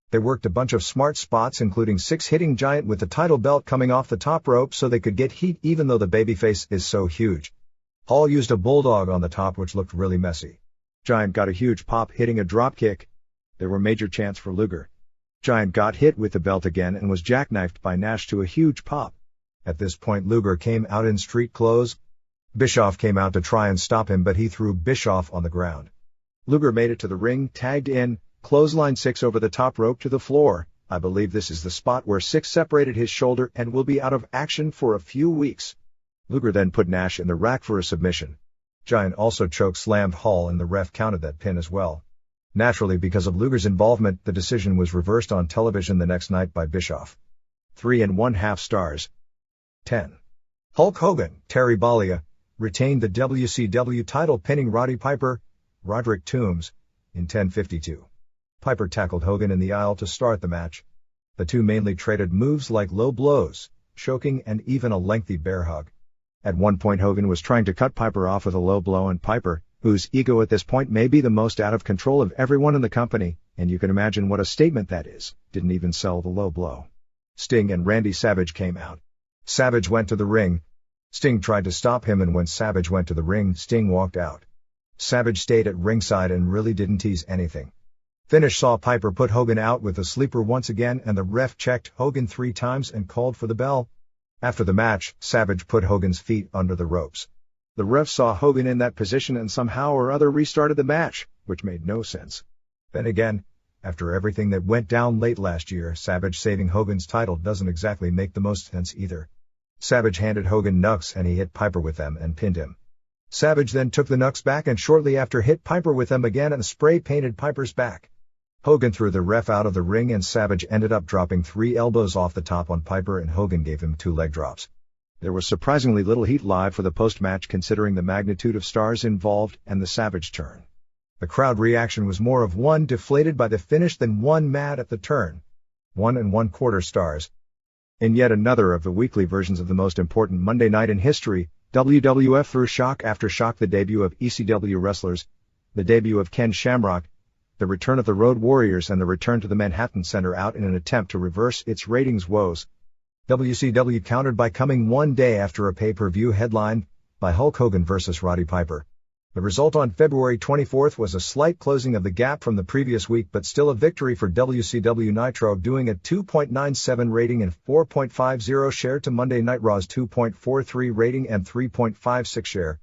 They worked a bunch of smart spots including Six hitting Giant with the title belt coming off the top rope so they could get heat even though the babyface is so huge. Hall used a bulldog on the top which looked really messy. Giant got a huge pop hitting a dropkick. There were major chants for Luger. Giant got hit with the belt again and was jackknifed by Nash to a huge pop. At this point Luger came out in street clothes. Bischoff came out to try and stop him but he threw Bischoff on the ground. Luger made it to the ring, tagged in, clotheslined Six over the top rope to the floor. I believe this is the spot where Six separated his shoulder and will be out of action for a few weeks. Luger then put Nash in the rack for a submission. Giant also choke-slammed Hall and the ref counted that pin as well. Naturally, because of Luger's involvement, the decision was reversed on television the next night by Bischoff. 3.5 stars. 10. Hulk Hogan, Terry Bollea, retained the WCW title pinning Roddy Piper, Roderick Toombs, in 10:52. Piper tackled Hogan in the aisle to start the match. The two mainly traded moves like low blows, choking and even a lengthy bear hug. At one point Hogan was trying to cut Piper off with a low blow and Piper, whose ego at this point may be the most out of control of everyone in the company, and you can imagine what a statement that is, didn't even sell the low blow. Sting and Randy Savage came out. Savage went to the ring. Sting tried to stop him and when Savage went to the ring, Sting walked out. Savage stayed at ringside and really didn't tease anything. Finish saw Piper put Hogan out with a sleeper once again and the ref checked Hogan 3 times and called for the bell. After the match, Savage put Hogan's feet under the ropes. The ref saw Hogan in that position and somehow or other restarted the match, which made no sense. Then again, after everything that went down late last year, Savage saving Hogan's title doesn't exactly make the most sense either. Savage handed Hogan knucks and he hit Piper with them and pinned him. Savage then took the knucks back and shortly after hit Piper with them again and spray-painted Piper's back. Hogan threw the ref out of the ring and Savage ended up dropping 3 elbows off the top on Piper and Hogan gave him 2 leg drops. There was surprisingly little heat live for the post-match considering the magnitude of stars involved and the Savage turn. The crowd reaction was more of one deflated by the finish than one mad at the turn. 1.25 stars. In yet another of the weekly versions of the most important Monday night in history, WWF threw shock after shock: the debut of ECW wrestlers, the debut of Ken Shamrock, the return of the Road Warriors and the return to the Manhattan Center out in an attempt to reverse its ratings woes. WCW countered by coming one day after a pay-per-view headlined by Hulk Hogan vs. Roddy Piper. The result on February 24th was a slight closing of the gap from the previous week but still a victory for WCW Nitro, doing a 2.97 rating and 4.50 share to Monday Night Raw's 2.43 rating and 3.56 share.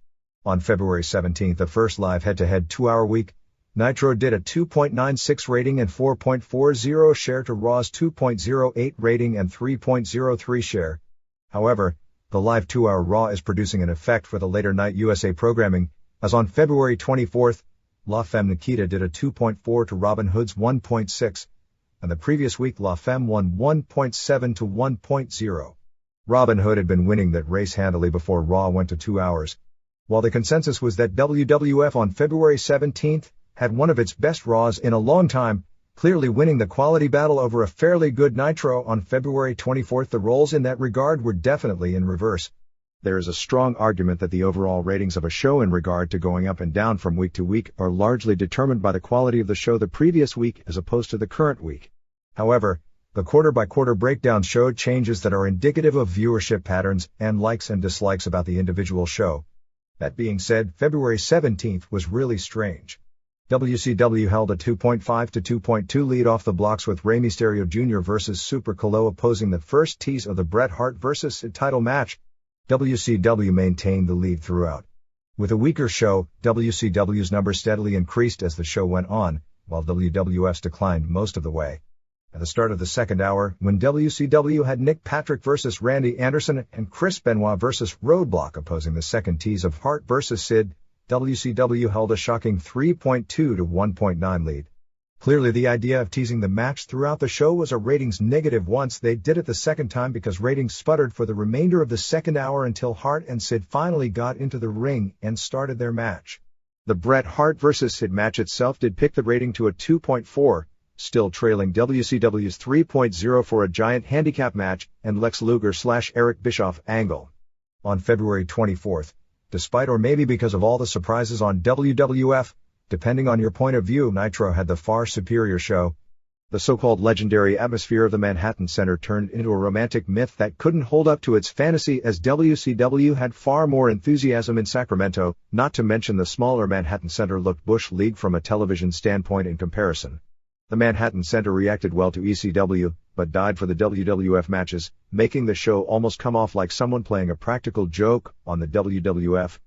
On February 17th, the first live head-to-head 2-hour week, Nitro did a 2.96 rating and 4.40 share to Raw's 2.08 rating and 3.03 share. However, the live 2-hour Raw is producing an effect for the later night USA programming, as on February 24th, La Femme Nikita did a 2.4 to Robin Hood's 1.6, and the previous week La Femme won 1.7 to 1.0. Robin Hood had been winning that race handily before Raw went to 2 hours. While the consensus was that WWF on February 17th had one of its best Raws in a long time, clearly winning the quality battle over a fairly good Nitro on February 24th, the roles in that regard were definitely in reverse. There is a strong argument that the overall ratings of a show in regard to going up and down from week to week are largely determined by the quality of the show the previous week as opposed to the current week. However, the quarter-by-quarter breakdown showed changes that are indicative of viewership patterns and likes and dislikes about the individual show. That being said, February 17th was really strange. WCW held a 2.5 to 2.2 lead off the blocks with Rey Mysterio Jr. vs. Super Colo opposing the first tease of the Bret Hart vs. Sid title match. WCW maintained the lead throughout. With a weaker show, WCW's numbers steadily increased as the show went on, while WWF's declined most of the way. At the start of the second hour, when WCW had Nick Patrick vs. Randy Anderson and Chris Benoit vs. Roadblock opposing the second tease of Hart vs. Sid, WCW held a shocking 3.2 to 1.9 lead. Clearly the idea of teasing the match throughout the show was a ratings negative once they did it the second time, because ratings sputtered for the remainder of the second hour until Hart and Sid finally got into the ring and started their match. The Bret Hart vs. Sid match itself did pick the rating to a 2.4, still trailing WCW's 3.0 for a giant handicap match and Lex Luger/Eric Bischoff angle. On February 24th, despite or maybe because of all the surprises on WWF, depending on your point of view, Nitro had the far superior show. The so-called legendary atmosphere of the Manhattan Center turned into a romantic myth that couldn't hold up to its fantasy, as WCW had far more enthusiasm in Sacramento, not to mention the smaller Manhattan Center looked Bush League from a television standpoint in comparison. The Manhattan Center reacted well to ECW, but died for the WWF matches, making the show almost come off like someone playing a practical joke on the WWF.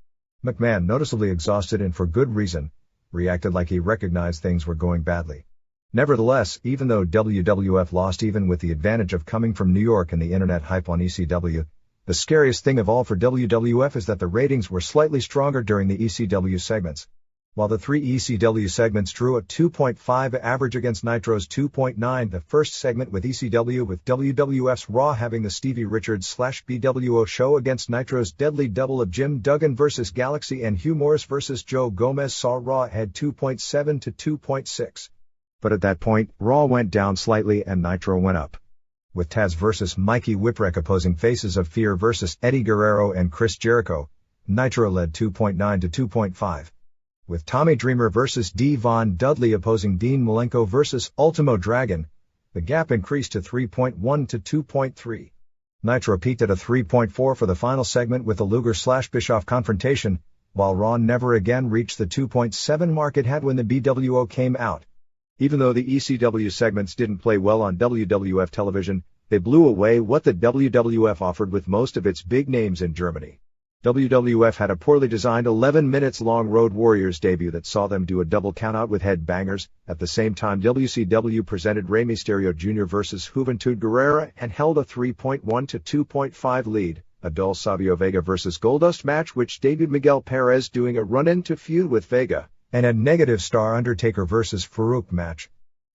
McMahon, noticeably exhausted and for good reason, reacted like he recognized things were going badly. Nevertheless, even though WWF lost, even with the advantage of coming from New York and the internet hype on ECW, the scariest thing of all for WWF is that the ratings were slightly stronger during the ECW segments. While the three ECW segments drew a 2.5 average against Nitro's 2.9, the first segment with ECW with WWF's Raw having the Stevie Richards/BWO show against Nitro's Deadly Double of Jim Duggan vs. Galaxy and Hugh Morris vs. Joe Gomez saw Raw had 2.7 to 2.6. But at that point, Raw went down slightly and Nitro went up. With Taz vs. Mikey Whipwreck opposing faces of Fear vs. Eddie Guerrero and Chris Jericho, Nitro led 2.9 to 2.5. With Tommy Dreamer vs. D. Von Dudley opposing Dean Malenko vs. Ultimo Dragon, the gap increased to 3.1 to 2.3. Nitro peaked at a 3.4 for the final segment with the Luger/Bischoff confrontation, while Raw never again reached the 2.7 mark it had when the BWO came out. Even though the ECW segments didn't play well on WWF television, they blew away what the WWF offered with most of its big names in Germany. WWF had a poorly designed 11 minutes long Road Warriors debut that saw them do a double countout with headbangers. At the same time, WCW presented Rey Mysterio Jr. vs. Juventud Guerrera and held a 3.1 to 2.5 lead, a dull Savio Vega vs. Goldust match which debuted Miguel Perez doing a run-in to feud with Vega, and a negative star Undertaker vs. Farouk match.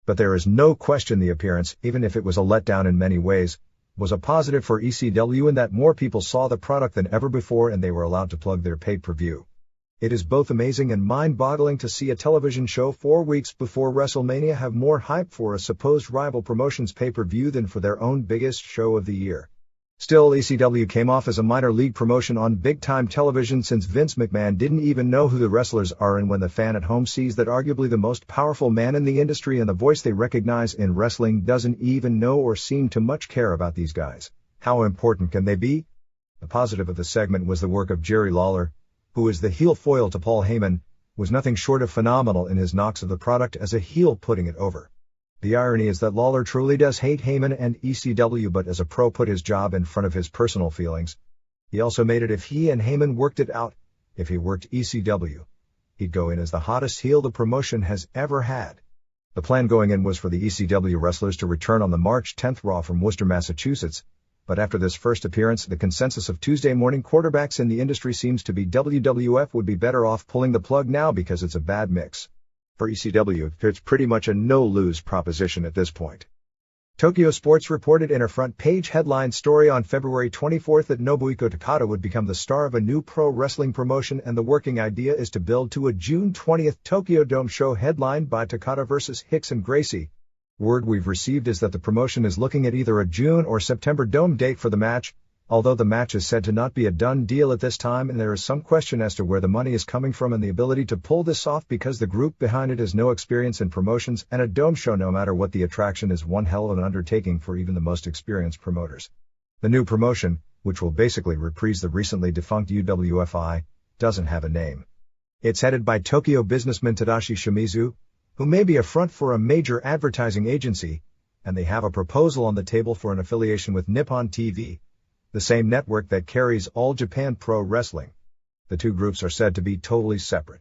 But there is no question the appearance, even if it was a letdown in many ways, was a positive for ECW in that more people saw the product than ever before and they were allowed to plug their pay-per-view. It is both amazing and mind-boggling to see a television show 4 weeks before WrestleMania have more hype for a supposed rival promotion's pay-per-view than for their own biggest show of the year. Still, ECW came off as a minor league promotion on big-time television since Vince McMahon didn't even know who the wrestlers are, and when the fan at home sees that arguably the most powerful man in the industry and the voice they recognize in wrestling doesn't even know or seem to much care about these guys, how important can they be? The positive of the segment was the work of Jerry Lawler, who is the heel foil to Paul Heyman, was nothing short of phenomenal in his knocks of the product as a heel, putting it over. The irony is that Lawler truly does hate Heyman and ECW, but as a pro put his job in front of his personal feelings. He also made it if he and Heyman worked it out. If he worked ECW, he'd go in as the hottest heel the promotion has ever had. The plan going in was for the ECW wrestlers to return on the March 10th Raw from Worcester, Massachusetts, but after this first appearance, the consensus of Tuesday morning quarterbacks in the industry seems to be WWF would be better off pulling the plug now because it's a bad mix. For ECW, it's pretty much a no-lose proposition at this point. Tokyo Sports reported in a front-page headline story on February 24th that Nobuhiko Takada would become the star of a new pro wrestling promotion, and the working idea is to build to a June 20th Tokyo Dome show headlined by Takada vs. Hicks and Gracie. Word we've received is that the promotion is looking at either a June or September Dome date for the match, although the match is said to not be a done deal at this time, and there is some question as to where the money is coming from and the ability to pull this off, because the group behind it has no experience in promotions, and a dome show, no matter what the attraction, is one hell of an undertaking for even the most experienced promoters. The new promotion, which will basically reprise the recently defunct UWFI, doesn't have a name. It's headed by Tokyo businessman Tadashi Shimizu, who may be a front for a major advertising agency, and they have a proposal on the table for an affiliation with Nippon TV, the same network that carries All Japan Pro Wrestling. The two groups are said to be totally separate.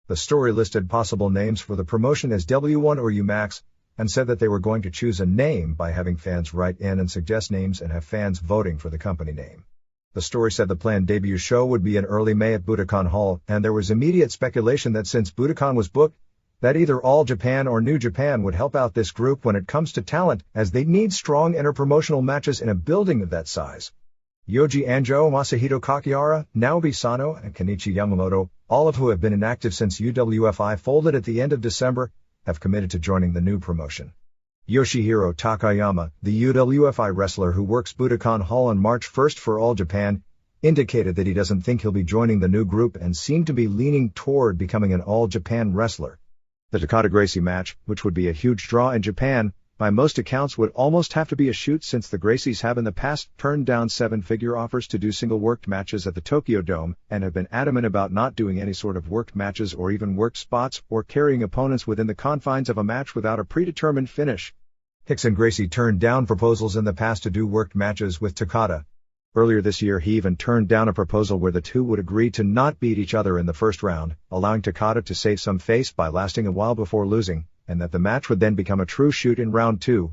The story listed possible names for the promotion as W1 or UMAX, and said that they were going to choose a name by having fans write in and suggest names and have fans voting for the company name. The story said the planned debut show would be in early May at Budokan Hall, and there was immediate speculation that since Budokan was booked, that either All Japan or New Japan would help out this group when it comes to talent, as they need strong interpromotional matches in a building of that size. Yoji Anjo, Masahito Kakihara, Naoki Sano, and Kenichi Yamamoto, all of who have been inactive since UWFI folded at the end of December, have committed to joining the new promotion. Yoshihiro Takayama, the UWFI wrestler who works Budokan Hall on March 1st for All Japan, indicated that he doesn't think he'll be joining the new group and seemed to be leaning toward becoming an All Japan wrestler. The Takada-Gracie match, which would be a huge draw in Japan, by most accounts would almost have to be a shoot, since the Gracies have in the past turned down seven-figure offers to do single-worked matches at the Tokyo Dome, and have been adamant about not doing any sort of worked matches or even worked spots or carrying opponents within the confines of a match without a predetermined finish. Hicks and Gracie turned down proposals in the past to do worked matches with Takada. Earlier this year he even turned down a proposal where the two would agree to not beat each other in the first round, allowing Takada to save some face by lasting a while before losing, and that the match would then become a true shoot in round 2,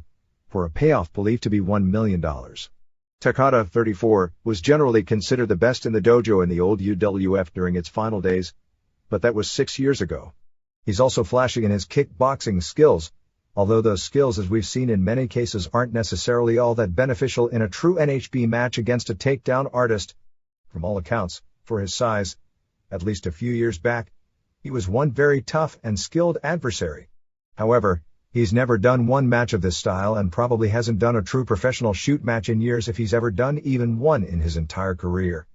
for a payoff believed to be $1 million. Takada, 34, was generally considered the best in the dojo in the old UWF during its final days, but that was 6 years ago. He's also flashing in his kickboxing skills, although those skills, as we've seen in many cases, aren't necessarily all that beneficial in a true NHB match against a takedown artist. From all accounts, for his size, at least a few years back, he was one very tough and skilled adversary. However, he's never done one match of this style and probably hasn't done a true professional shoot match in years, if he's ever done even one in his entire career.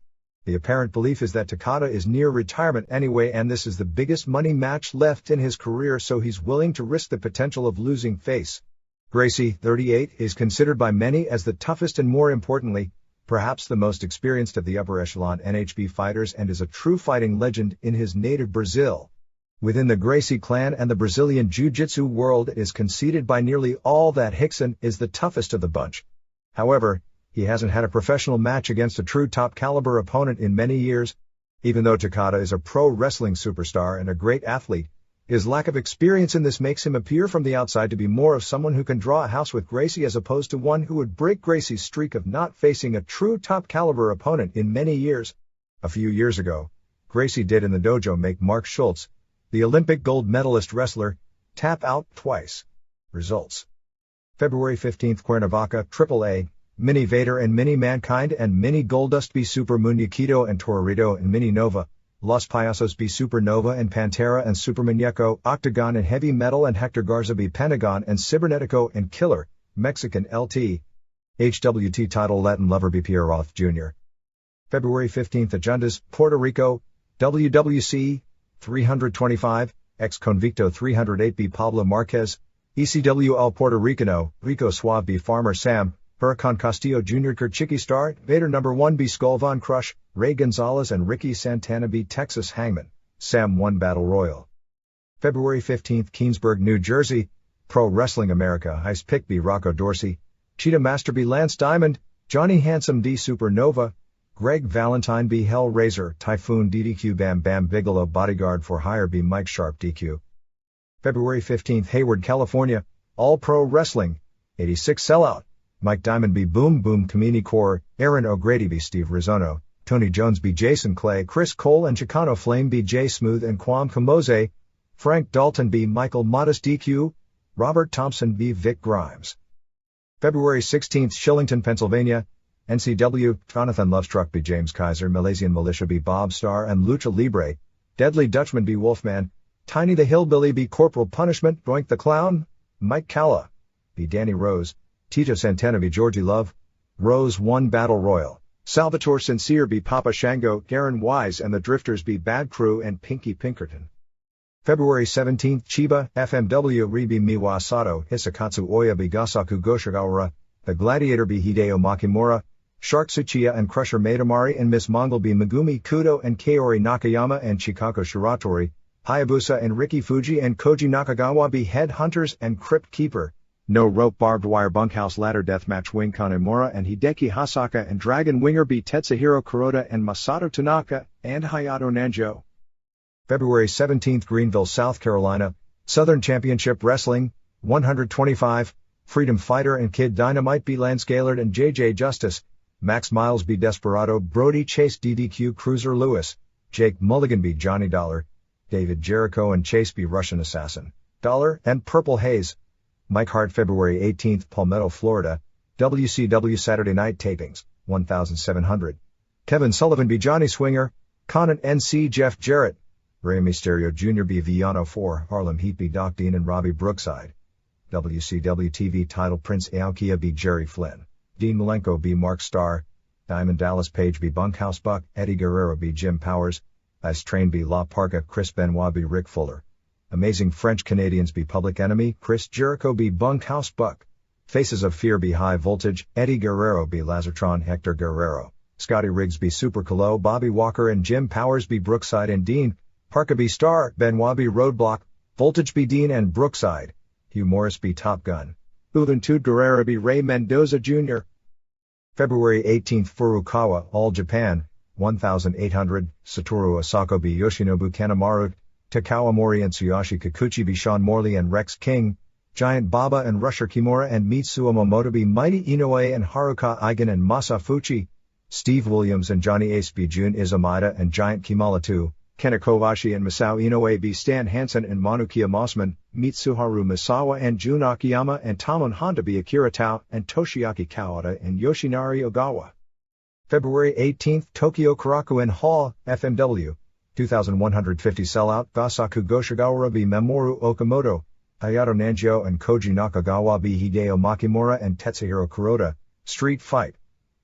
The apparent belief is that Takada is near retirement anyway, and this is the biggest money match left in his career, so he's willing to risk the potential of losing face. Gracie, 38, is considered by many as the toughest and, more importantly, perhaps the most experienced of the upper echelon NHB fighters, and is a true fighting legend in his native Brazil. Within the Gracie clan and the Brazilian jiu-jitsu world, it is conceded by nearly all that Hickson is the toughest of the bunch. However, he hasn't had a professional match against a true top-caliber opponent in many years. Even though Takada is a pro wrestling superstar and a great athlete, his lack of experience in this makes him appear from the outside to be more of someone who can draw a house with Gracie, as opposed to one who would break Gracie's streak of not facing a true top-caliber opponent in many years. A few years ago, Gracie did in the dojo make Mark Schultz, the Olympic gold medalist wrestler, tap out twice. Results: February 15th, Cuernavaca, AAA, Mini Vader and Mini Mankind and Mini Goldust B Super Muñequito and Torito and Mini Nova, Los Payasos B Supernova and Pantera and Super Muñeco, Octagon and Heavy Metal and Hector Garza B Pentagon and Cybernetico and Killer, Mexican LT, HWT title Latin Lover B Pierre Roth Jr. February 15th, Agendas, Puerto Rico, WWC, 325, Ex Convicto 308 B Pablo Marquez, ECWL Puerto Ricano, Rico Suave B Farmer Sam, Huracan Castillo Jr. Kerchiki Star, Vader No. 1 B Skull Von Crush, Ray Gonzalez and Ricky Santana B Texas Hangman, Sam 1 Battle Royal. February 15th, Keensburg, New Jersey, Pro Wrestling America Ice Pick B Rocco Dorsey, Cheetah Master B Lance Diamond, Johnny Handsome D Supernova, Greg Valentine B Hellraiser, Typhoon DDQ Bam Bam Bigelow Bodyguard for Hire B Mike Sharp DQ. February 15th, Hayward, California, All Pro Wrestling, 86 Sellout, Mike Diamond B Boom Boom Kamini Core, Aaron O'Grady B Steve Rizzono, Tony Jones B Jason Clay, Chris Cole and Chicano Flame B J Smooth and Quam Kamoze, Frank Dalton B Michael Modest DQ, Robert Thompson B Vic Grimes. February 16th, Shillington, Pennsylvania, NCW, Jonathan Lovestruck B James Kaiser, Malaysian Militia B Bob Starr and Lucha Libre, Deadly Dutchman B Wolfman, Tiny the Hillbilly B Corporal Punishment, Doink the Clown, Mike Calla B Danny Rose, Tito Santana B Georgie Love, Rose 1 Battle Royal, Salvatore Sincere B Papa Shango, Garen Wise and the Drifters B Bad Crew and Pinky Pinkerton. February 17th, Chiba, FMW Ribi Miwa Sato, Hisakatsu Oya B Gasaku Goshigawara, The Gladiator B Hideo Makimura, Shark Tsuchiya and Crusher Maidamari and Miss Mongol B Megumi Kudo and Kaori Nakayama and Chikako Shiratori, Hayabusa and Ricky Fuji and Koji Nakagawa B Headhunters and Crypt Keeper, No Rope Barbed Wire Bunkhouse Ladder Deathmatch Wing Kanemura and Hideki Hasaka and Dragon Winger B Tetsuhiro Kuroda and Masato Tanaka and Hayato Nanjo. February 17th, Greenville, South Carolina, Southern Championship Wrestling, 125, Freedom Fighter and Kid Dynamite B Lance Gaylord and JJ Justice, Max Miles B Desperado, Brody Chase DDQ Cruiser Lewis, Jake Mulligan B Johnny Dollar, David Jericho and Chase B. Russian Assassin, Dollar and Purple Haze. Mike Hart February 18th Palmetto, Florida, WCW Saturday Night Tapings, 1700. Kevin Sullivan B. Johnny Swinger, Conant NC Jeff Jarrett, Rey Mysterio Jr. B. Villano 4, Harlem Heat B. Doc Dean and Robbie Brookside. WCW TV title Prince Aokia B. Jerry Flynn, Dean Malenko B. Mark Starr, Diamond Dallas Page B. Bunkhouse Buck, Eddie Guerrero B. Jim Powers, Ice Train B. La Parka, Chris Benoit B. Rick Fuller, Amazing French Canadians B. Public Enemy, Chris Jericho B. Bunkhouse Buck, Faces of Fear B. High Voltage, Eddie Guerrero B. Lazartron, Hector Guerrero, Scotty Riggs B. Super Colo, Bobby Walker and Jim Powers B. Brookside and Dean, Parka B. Starr, Benoit B. Roadblock, Voltage B. Dean and Brookside, Hugh Morris B. Top Gun, Juventud Guerrera B. Ray Mendoza Jr. February 18th Furukawa, All Japan, 1800, Satoru Asako B. Yoshinobu Kanemaru, Takao Mori and Tsuyoshi Kikuchi B. Sean Morley and Rex King, Giant Baba and Rusher Kimura and Mitsuo Momoto B. Mighty Inoue and Haruka Eigen and Masafuchi, Steve Williams and Johnny Ace B. Jun Izumida and Giant Kimala 2, Kenta Kobashi and Masao Inoue B. Stan Hansen and Manukia Mossman, Mitsuharu Misawa and Jun Akiyama and Tamon Honda B. Akira Tao and Toshiaki Kawada and Yoshinari Ogawa. February 18th Tokyo Korakuen Hall, FMW, 2150 Sellout Gasaku Goshigawara B. Memoru Okamoto, Hayato Nanjio and Koji Nakagawa B. Hideo Makimura and Tetsuhiro Kuroda, Street Fight.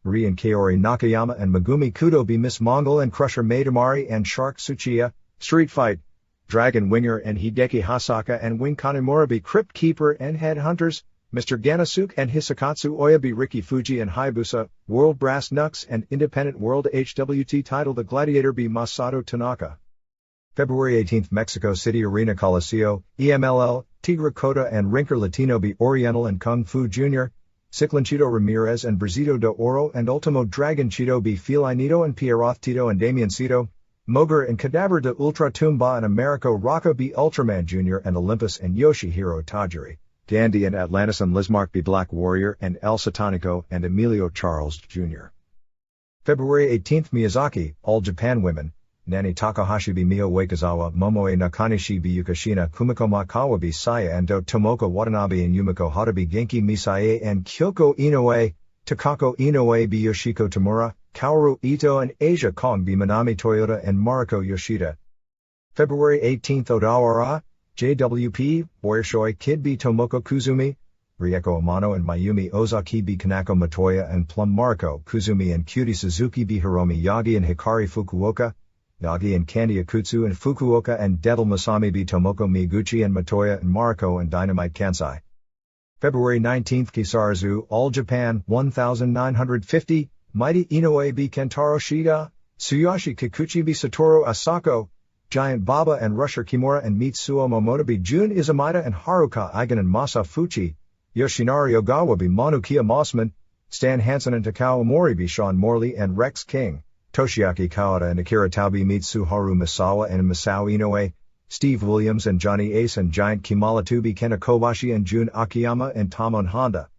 Ri and Kaori Nakayama and Megumi Kudo B. Miss Mongol and Crusher Maidamari and Shark Tsuchiya, Street Fight. Dragon Winger and Hideki Hasaka and Wing Kanemura B. Crypt Keeper and Headhunters, Mr. Ganasuke and Hisakatsu Oya B. Riki Fuji and Hayabusa, World Brass Knucks and Independent World HWT title The Gladiator B. Masato Tanaka. February 18th Mexico City Arena Coliseo, EMLL, Tigre Cota and Rinker Latino B. Oriental and Kung Fu Jr., Ciclanchito Ramirez and Brazito de Oro and Ultimo Dragon Cheeto B. Felinito and Pierroth Tito and Damian Cito, Moger and Cadaver de Ultra Tumba and Americo Rocco B. Ultraman Jr. and Olympus and Yoshihiro Tajiri, Dandy and Atlantis and Lismark B. Black Warrior and El Satanico and Emilio Charles Jr. February 18th Miyazaki, All Japan Women, Nani Takahashi B. Mio Waikazawa, Momoe Nakanishi B. Yukashina, Kumiko Makawa B. Saya and Do Tomoko Watanabe and Yumiko Hata B. Genki Misae and Kyoko Inoue, Takako Inoue B. Yoshiko Tamura, Kaoru Ito and Asia Kong B. Manami Toyota and Mariko Yoshida. February 18th Odawara, JWP, Boyashoi Kid B. Tomoko Kuzumi, Rieko Amano and Mayumi Ozaki B. Kanako Matoya and Plum Mariko Kuzumi and Cutie Suzuki B. Hiromi Yagi and Hikari Fukuoka, Yagi and Candy Akutsu and Fukuoka and Devil Masami B. Tomoko Miyaguchi and Matoya and Mariko and Dynamite Kansai. February 19th Kisarazu, All Japan, 1950, Mighty Inoue B. Kentaro Shida, Tsuyoshi Kikuchi B. Satoru Asako, Giant Baba and Rusher Kimura and Mitsuo Momoto B. Jun Izumida and Haruka Eigen and Masafuchi, Yoshinari Ogawa B. Manukia Mossman, Stan Hansen and Takao Mori B. Sean Morley and Rex King, Toshiaki Kawada and Akira Tao B. Mitsuharu Misawa and Masao Inoue, Steve Williams and Johnny Ace and Giant Kimala 2 B. Kenta Kobashi and Jun Akiyama and Tamon Honda.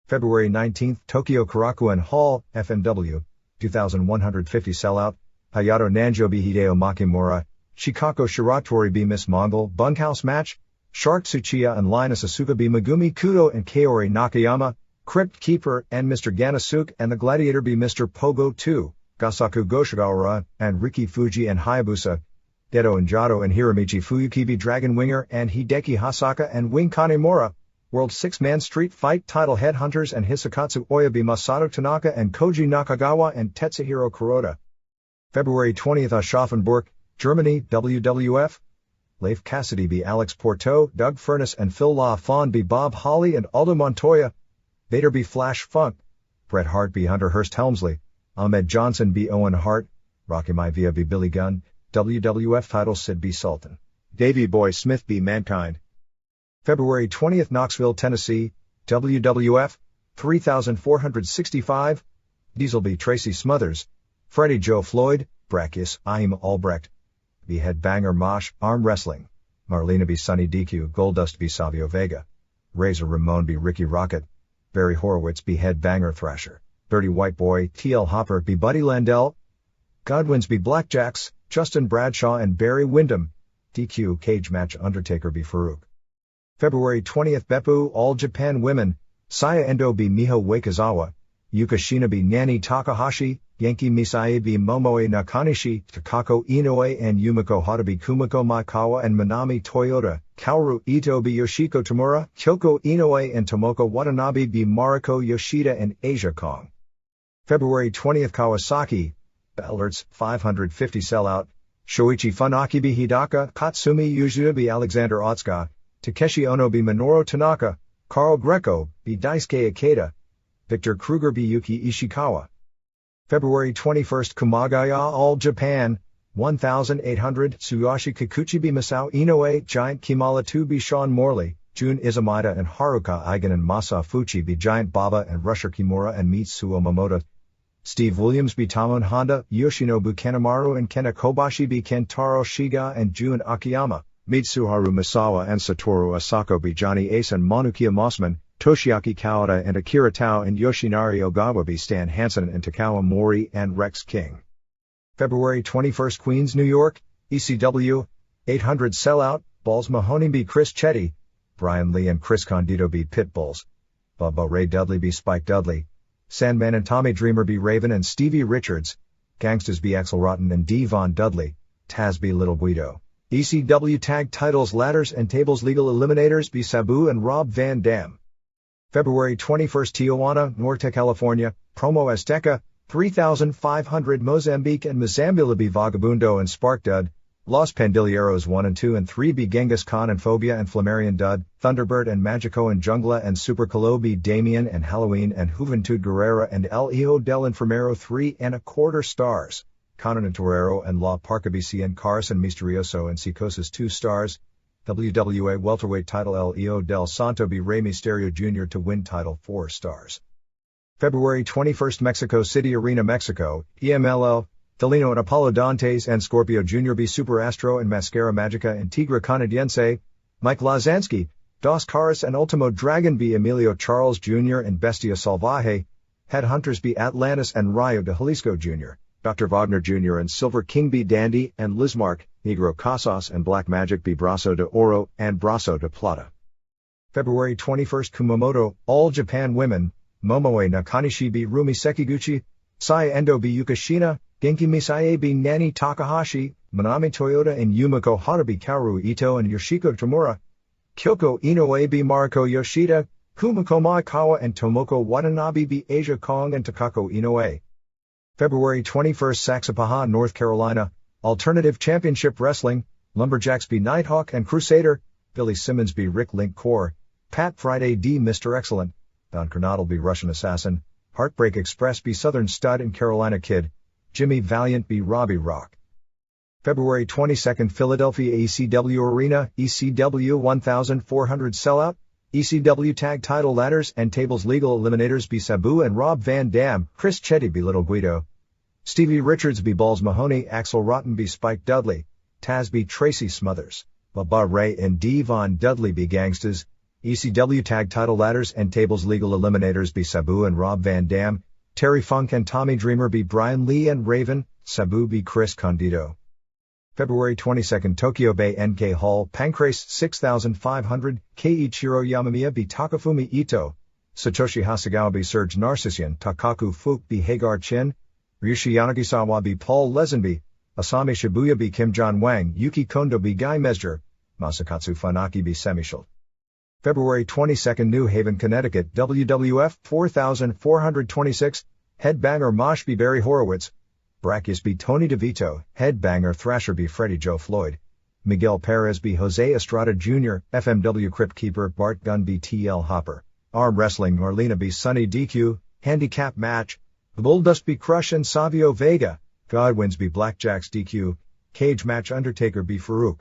February 19th Tokyo Korakuen Hall, FMW, 2150 Sellout, Hayato Nanjo B. Hideo Makimura, Shikako Shiratori B. Miss Mongol, Bunkhouse Match, Shark Tsuchiya and Linus Asuka B. Megumi Kudo and Kaori Nakayama, Crypt Keeper and Mr. Ganasuke and the Gladiator B. Mr. Pogo 2, Gasaku Goshigawara and Riki Fuji and Hayabusa, Dedo and Jado and Hiromichi Fuyuki B. Dragon Winger and Hideki Hasaka and Wing Kanemura, World 6-Man Street Fight title Headhunters and Hisakatsu Oya B. Masato Tanaka and Koji Nakagawa and Tetsuhiro Kuroda. February 20th Aschaffenburg, Germany, WWF, Leif Cassidy B. Alex Porto, Doug Furness and Phil LaFon B. Bob Holly and Aldo Montoya, Vader B. Flash Funk, Bret Hart B. Hunter Hearst Helmsley, Ahmed Johnson B. Owen Hart, Rocky Maivia B. Billy Gunn, WWF title Sid B. Sultan, Davey Boy Smith B. Mankind. February 20th Knoxville, Tennessee, WWF, 3465, Diesel B. Tracy Smothers, Freddie Joe Floyd, Brachus, Aim Albrecht, B. Headbanger Mosh, Arm Wrestling, Marlena B. Sunny DQ, Goldust B. Savio Vega, Razor Ramon B. Ricky Rocket, Barry Horowitz B. Headbanger Thrasher, Dirty White Boy, T.L. Hopper B. Buddy Landell, Godwins B. Blackjacks, Justin Bradshaw and Barry Windham, DQ cage match Undertaker v Farouk. February 20th Beppu All Japan Women, Saya Endo v Miho Wakizawa, Yuka Shina v Nani Takahashi, Yankee Misae v Momoe Nakanishi, Takako Inoue and Yumiko Hata v Kumiko Maikawa and Manami Toyota, Kaoru Ito v Yoshiko Tamura, Kyoko Inoue and Tomoko Watanabe v Mariko Yoshida and Asia Kong. February 20th Kawasaki, Alerts 550 sellout, Shoichi Funaki v Hidaka, Katsumi Yujita v Alexander Otsuka, Takeshi Ono v Minoru Tanaka, Carl Greco v Daisuke Ikeda, Victor Kruger v Yuki Ishikawa. February 21st Kumagaya All Japan, 1800 Tsuyoshi Kikuchi v Masao Inoue, Giant Kimala 2 v Shawn Morley, Jun Izumida and Haruka Eigen and Masa Fuchi v Giant Baba and Rusher Kimura and Mitsuo Momota, Steve Williams v Tamon Honda, Yoshinobu Kanemaru and Kena Kobashi v Kentaro Shiga and Jun Akiyama, Mitsuharu Misawa and Satoru Asako v Johnny Ace and Manukia Mossman, Toshiaki Kawada and Akira Tao and Yoshinari Ogawa v Stan Hansen and Takawa Mori and Rex King. February 21st Queens, New York, ECW, 800 sellout, Balls Mahoney v Chris Chetty, Brian Lee and Chris Condito v Pitbulls, Bubba Ray Dudley v Spike Dudley, Sandman and Tommy Dreamer v Raven and Stevie Richards, Gangsters v Axel Rotten and D. Von Dudley, Taz v Little Guido. ECW Tag Titles Ladders and Tables Legal Eliminators v Sabu and Rob Van Dam. February 21st Tijuana, Norte, California, Promo Azteca, 3500 Mozambique and Mazambula v Vagabundo and Spark Dud, Los Pandilleros 1 and 2 and 3 b Genghis Khan and Phobia and Flammarion Dud, Thunderbird and Magico and Jungla and Super Calo b Damien and Halloween and Juventud Guerrera and El Hijo del Enfermero 3¼ stars, Conan and Torero and La Parca BC and Carson Misterioso and Psicosis 2 stars, WWA welterweight title El Hijo del Santo b Rey Mysterio Jr. to win title 4 stars. February 21st Mexico City Arena, Mexico, EMLL, Delino and Apollo Dantes and Scorpio Jr. b Super Astro and Mascara Magica and Tigre Canadiense, Mike Lazansky, Dos Caras and Ultimo Dragon b Emilio Charles Jr. and Bestia Salvaje, Headhunters b Atlantis and Rayo de Jalisco Jr., Dr. Wagner Jr. and Silver King b Dandy and Lizmark, Negro Casas and Black Magic b Brazo de Oro and Brazo de Plata. February 21st Kumamoto, All Japan Women, Momoe Nakanishi b Rumi Sekiguchi, Saya Endo b Yuka Shina, Genki Misae b Nani Takahashi, Manami Toyota and Yumiko Hata b Kaoru Ito and Yoshiko Tamura, Kyoko Inoue b Mariko Yoshida, Kumiko Maikawa and Tomoko Watanabe b Asia Kong and Takako Inoue. February 21st Saxapaha, North Carolina, Alternative Championship Wrestling, Lumberjacks b Nighthawk and Crusader, Billy Simmons b Rick Link Core, Pat Friday d Mr. Excellent, Don Kernodle b Russian Assassin, Heartbreak Express b Southern Stud and Carolina Kid, Jimmy Valiant b Robbie Rock. February 22nd Philadelphia ECW Arena, ECW 1400 sellout, ECW Tag Title Ladders and Tables Legal Eliminators b Sabu and Rob Van Dam, Chris Chetty b Little Guido, Stevie Richards b Balls Mahoney, Axel Rotten b Spike Dudley, Taz b Tracy Smothers, Bubba Ray and D. Von Dudley b Gangsters, ECW Tag Title Ladders and Tables Legal Eliminators b Sabu and Rob Van Dam, Terry Funk and Tommy Dreamer b Brian Lee and Raven, Sabu b Chris Condito. February 22nd Tokyo Bay NK Hall, Pancrase 6500, Keiichiro Yamamiya b Takafumi Ito, Satoshi Hasegawa b Serge Narcissian, Takaku Fuk b Hagar Chin, Ryushi Yanagisawa b Paul Lezenby, Asami Shibuya b Kim John Wang, Yuki Kondo b Guy Mesger, Masakatsu Funaki b Semishield. February 22nd New Haven, Connecticut, WWF 4426, Headbanger Mosh b Barry Horowitz, Brachus b Tony DeVito, Headbanger Thrasher b Freddie Joe Floyd, Miguel Perez b Jose Estrada Jr., FMW Crypt Keeper Bart Gunn b TL Hopper, Arm Wrestling Marlena b Sunny DQ, Handicap Match, Bulldust b Crush and Savio Vega, Godwins b Blackjacks DQ, Cage Match Undertaker b Farouk.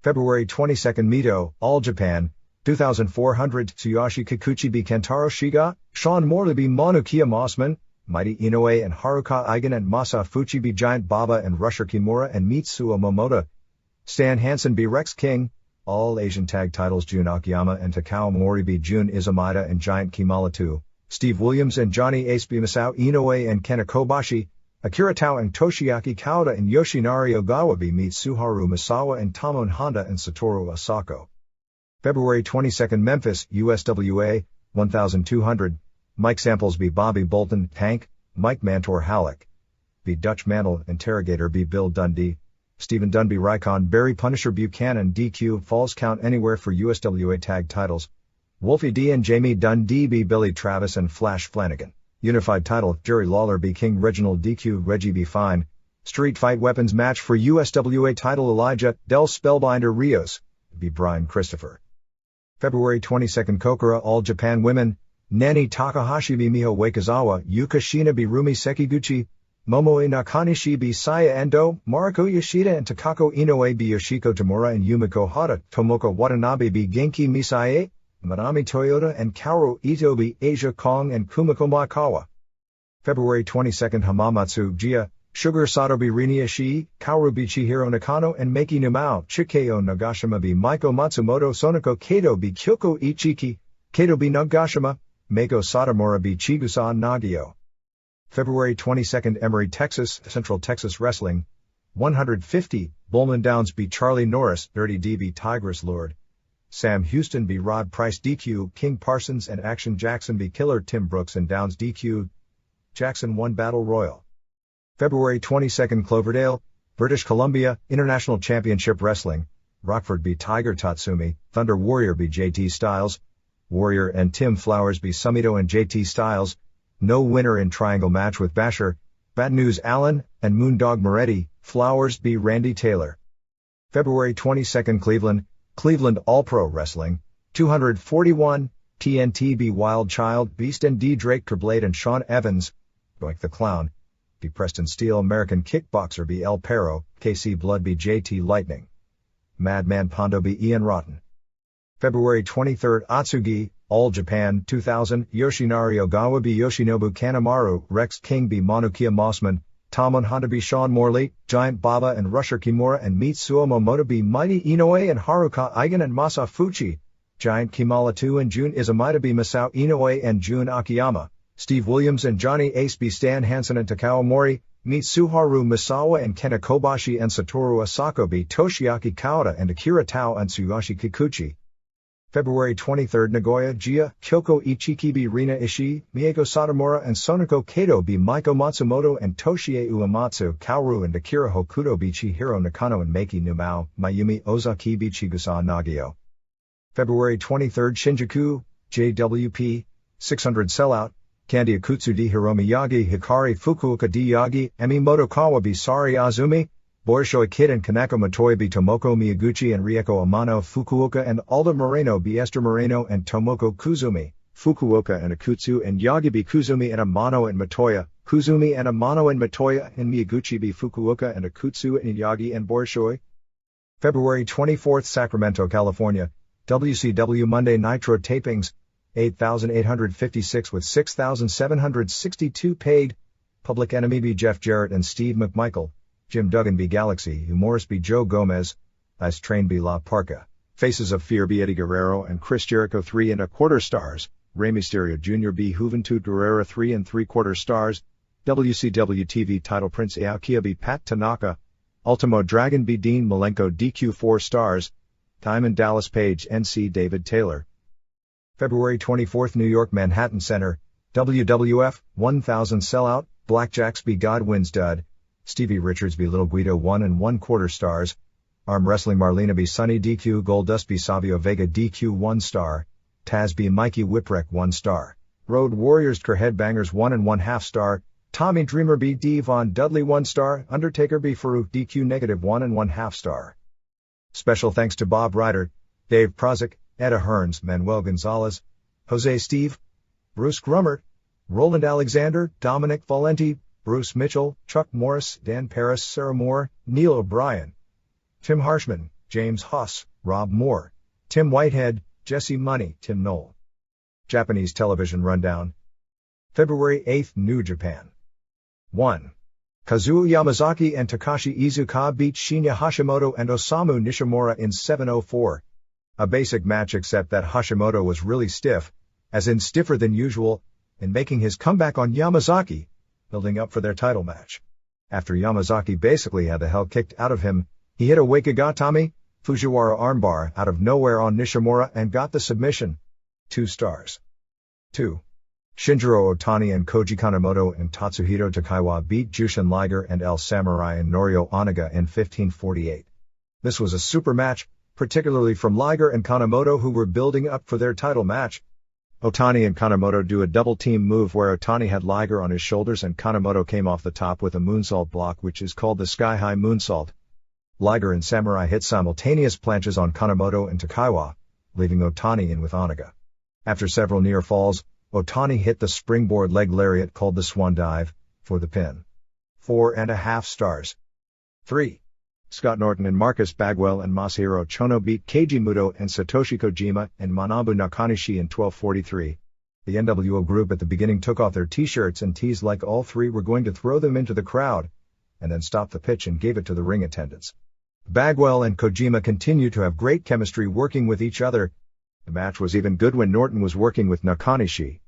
February 22nd Mito, All Japan, 2400 Tsuyoshi Kikuchi b Kentaro Shiga, Shawn Morley b Manukia Mossman, Mighty Inoue and Haruka Eigen and Masa Fuchi b Giant Baba and Rusher Kimura and Mitsuo Momota, Stan Hansen b Rex King, All Asian Tag Titles Jun Akiyama and Takao Mori b Jun Izumida and Giant Kimala 2, Steve Williams and Johnny Ace b Masao Inoue and Kena Kobashi, Akira Tao and Toshiaki Kauda and Yoshinari Ogawa meet Suharu Misawa and Tamon Honda and Satoru Asako. February 22, Memphis, USWA, 1200. Mike Samples b. Bobby Bolton, Tank, Mike Mantor Halleck. B. Dutch Mantle, Interrogator b. Bill Dundee. Stephen Dunby Rycon Barry Punisher Buchanan DQ Falls Count Anywhere for USWA Tag Titles. Wolfie D and Jamie Dundee b. Billy Travis and Flash Flanagan. Unified Title, Jerry Lawler b. King Reginald DQ Reggie b. Fine. Street Fight Weapons Match for USWA Title Elijah Del Spellbinder Rios b. Brian Christopher. February 22, Kokura All Japan Women, Nani Takahashi b. Miho Wakizawa, Yuka Shinobi Rumi Sekiguchi, Momoe Nakanishi b. Saya Endo, Mariko Yoshida and Takako Inoue b. Yoshiko Tamura and Yumiko Hata, Tomoko Watanabe b. Genki Misae, Manami Toyota and Kaoru Ito b. Asia Kong and Kumiko Makawa. February 22, Hamamatsu Jia, Sugar Sato b. Rini Ishii, Kaoru b. Chihiro Nakano and Meiki Numao, Chikeo Nagashima b. Maiko Matsumoto Sonoko Kato b. Kyoko Ichiki, Kato b. Nagashima, Meiko Satomura b. Chigusa Nagio. February 22, Emory, Texas, Central Texas Wrestling, 150, Bowman Downs b. Charlie Norris, Dirty D b. Tigress Lord, Sam Houston b. Rod Price DQ, King Parsons and Action Jackson b. Killer Tim Brooks and Downs DQ, Jackson won Battle Royal. February 22, Cloverdale, British Columbia, International Championship Wrestling, Rockford b. Tiger Tatsumi, Thunder Warrior b. JT Styles, Warrior and Tim Flowers b. Sumito and JT Styles, no winner in triangle match with Basher, Bad News Allen, and Moondog Moretti, Flowers b. Randy Taylor. February 22, Cleveland All-Pro Wrestling, 241, TNT b. Wild Child, Beast and D. Drake Terblade and Sean Evans, Doink the Clown, b. Preston Steele American Kickboxer b. El Perro, KC Blood b. JT Lightning, Madman Pondo b. Ian Rotten. February 23, Atsugi, All Japan 2000, Yoshinari Ogawa b. Yoshinobu Kanemaru, Rex King b. Manukia Mossman, Tamon Honda b. Sean Morley, Giant Baba and Rusher Kimura and Mitsuo Momoto b. Mighty Inoue and Haruka Eigen and Masa Fuchi, Giant Kimala 2 and Jun Izumida b. Masao Inoue and Jun Akiyama, Steve Williams and Johnny Ace b. Stan Hansen and Takao Mori, Mitsuharu Misawa and Kenta Kobashi and Satoru Asako b. Toshiaki Kauda and Akira Tao and Tsuyoshi Kikuchi. February 23, Nagoya Jia, Kyoko Ichiki b. Rina Ishii, Mieko Satomura and Sonoko Kato b. Maiko Matsumoto and Toshie Uematsu, Kaoru and Akira Hokuto b. Chihiro Nakano and Meiki Numao, Mayumi Ozaki b. Chigusa Nagio. February 23, Shinjuku, JWP, 600 Sellout, Kandi Akutsu d. Hiromi Yagi, Hikari Fukuoka d. Yagi, Emi Motokawa b. Sari Azumi, Borishoy Kid and Kanako Matoya b. Tomoko Miyaguchi and Rieko Amano Fukuoka and Alda Moreno b. Esther Moreno and Tomoko Kuzumi, Fukuoka and Akutsu and Yagi b. Kuzumi and Amano and Matoya, Kuzumi and Amano and Matoya and Miyaguchi b. Fukuoka and Akutsu and Yagi and Borishoy. February 24, Sacramento, California, WCW Monday Nitro Tapings, 8,856 with 6,762 paid, Public Enemy b. Jeff Jarrett and Steve McMichael, Jim Duggan b. Galaxy, Morris b. Joe Gomez, Ice Train b. La Parka, Faces of Fear b. Eddie Guerrero and Chris Jericho 3¼ stars, Rey Mysterio Jr. b. Juventud Guerrera 3¾ stars, WCW TV title Prince Aokia b. Pat Tanaka, Ultimo Dragon b. Dean Malenko DQ 4 stars, Diamond Dallas Page NC David Taylor. February 24, New York Manhattan Center, WWF, 1000 Sellout, Blackjacks b. Godwin's Dud, Stevie Richards b. Little Guido 1¼ stars, Arm Wrestling Marlena b. Sunny DQ Goldust b. Savio Vega DQ 1 star, Taz b. Mikey Whipwreck 1 star, Road Warriors Kerr Headbangers 1½ star, Tommy Dreamer b. D. Von Dudley 1 star, Undertaker b. Farouk DQ -1½ star. Special thanks to Bob Ryder, Dave Prozik, Etta Hearns, Manuel Gonzalez, Jose Steve, Bruce Grummert, Roland Alexander, Dominic Valenti, Bruce Mitchell, Chuck Morris, Dan Paris, Sarah Moore, Neil O'Brien, Tim Harshman, James Huss, Rob Moore, Tim Whitehead, Jesse Money, Tim Knoll. Japanese Television Rundown. February 8, New Japan. 1. Kazuo Yamazaki and Takashi Iizuka beat Shinya Hashimoto and Osamu Nishimura in 7:04. A basic match except that Hashimoto was really stiff, as in stiffer than usual, in making his comeback on Yamazaki, building up for their title match. After Yamazaki basically had the hell kicked out of him, he hit a Wakigatami, Fujiwara armbar out of nowhere on Nishimura and got the submission. 2 stars. 2. Shinjiro Otani and Koji Kanemoto and Tatsuhito Takaiwa beat Jushin Liger and El Samurai and Norio Onaga in 15:48. This was a super match, particularly from Liger and Kanemoto, who were building up for their title match. Otani and Kanemoto do a double team move where Otani had Liger on his shoulders and Kanemoto came off the top with a moonsault block, which is called the Sky High Moonsault. Liger and Samurai hit simultaneous planches on Kanemoto and Takaiwa, leaving Otani in with Onaga. After several near falls, Otani hit the springboard leg lariat called the Swan Dive for the pin. 4.5 stars. 3. Scott Norton and Marcus Bagwell and Masahiro Chono beat Keiji Muto and Satoshi Kojima and Manabu Nakanishi in 12:43. The NWO group at the beginning took off their t-shirts and teased like all three were going to throw them into the crowd, and then stopped the pitch and gave it to the ring attendants. Bagwell and Kojima continued to have great chemistry working with each other. The match was even good when Norton was working with Nakanishi.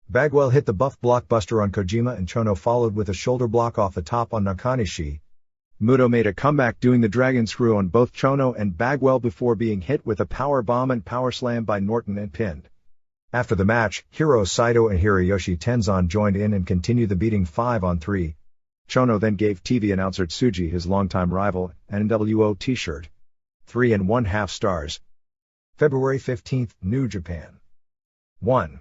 Bagwell hit the buff blockbuster on Kojima and Chono followed with a shoulder block off the top on Nakanishi. Muto made a comeback doing the dragon screw on both Chono and Bagwell before being hit with a power bomb and power slam by Norton and pinned. After the match, Hiro Saito and Hiroyoshi Tenzan joined in and continued the beating 5-on-3. Chono then gave TV announcer Tsuji his longtime rival an NWO t-shirt. 3.5 stars. February 15th, New Japan. 1.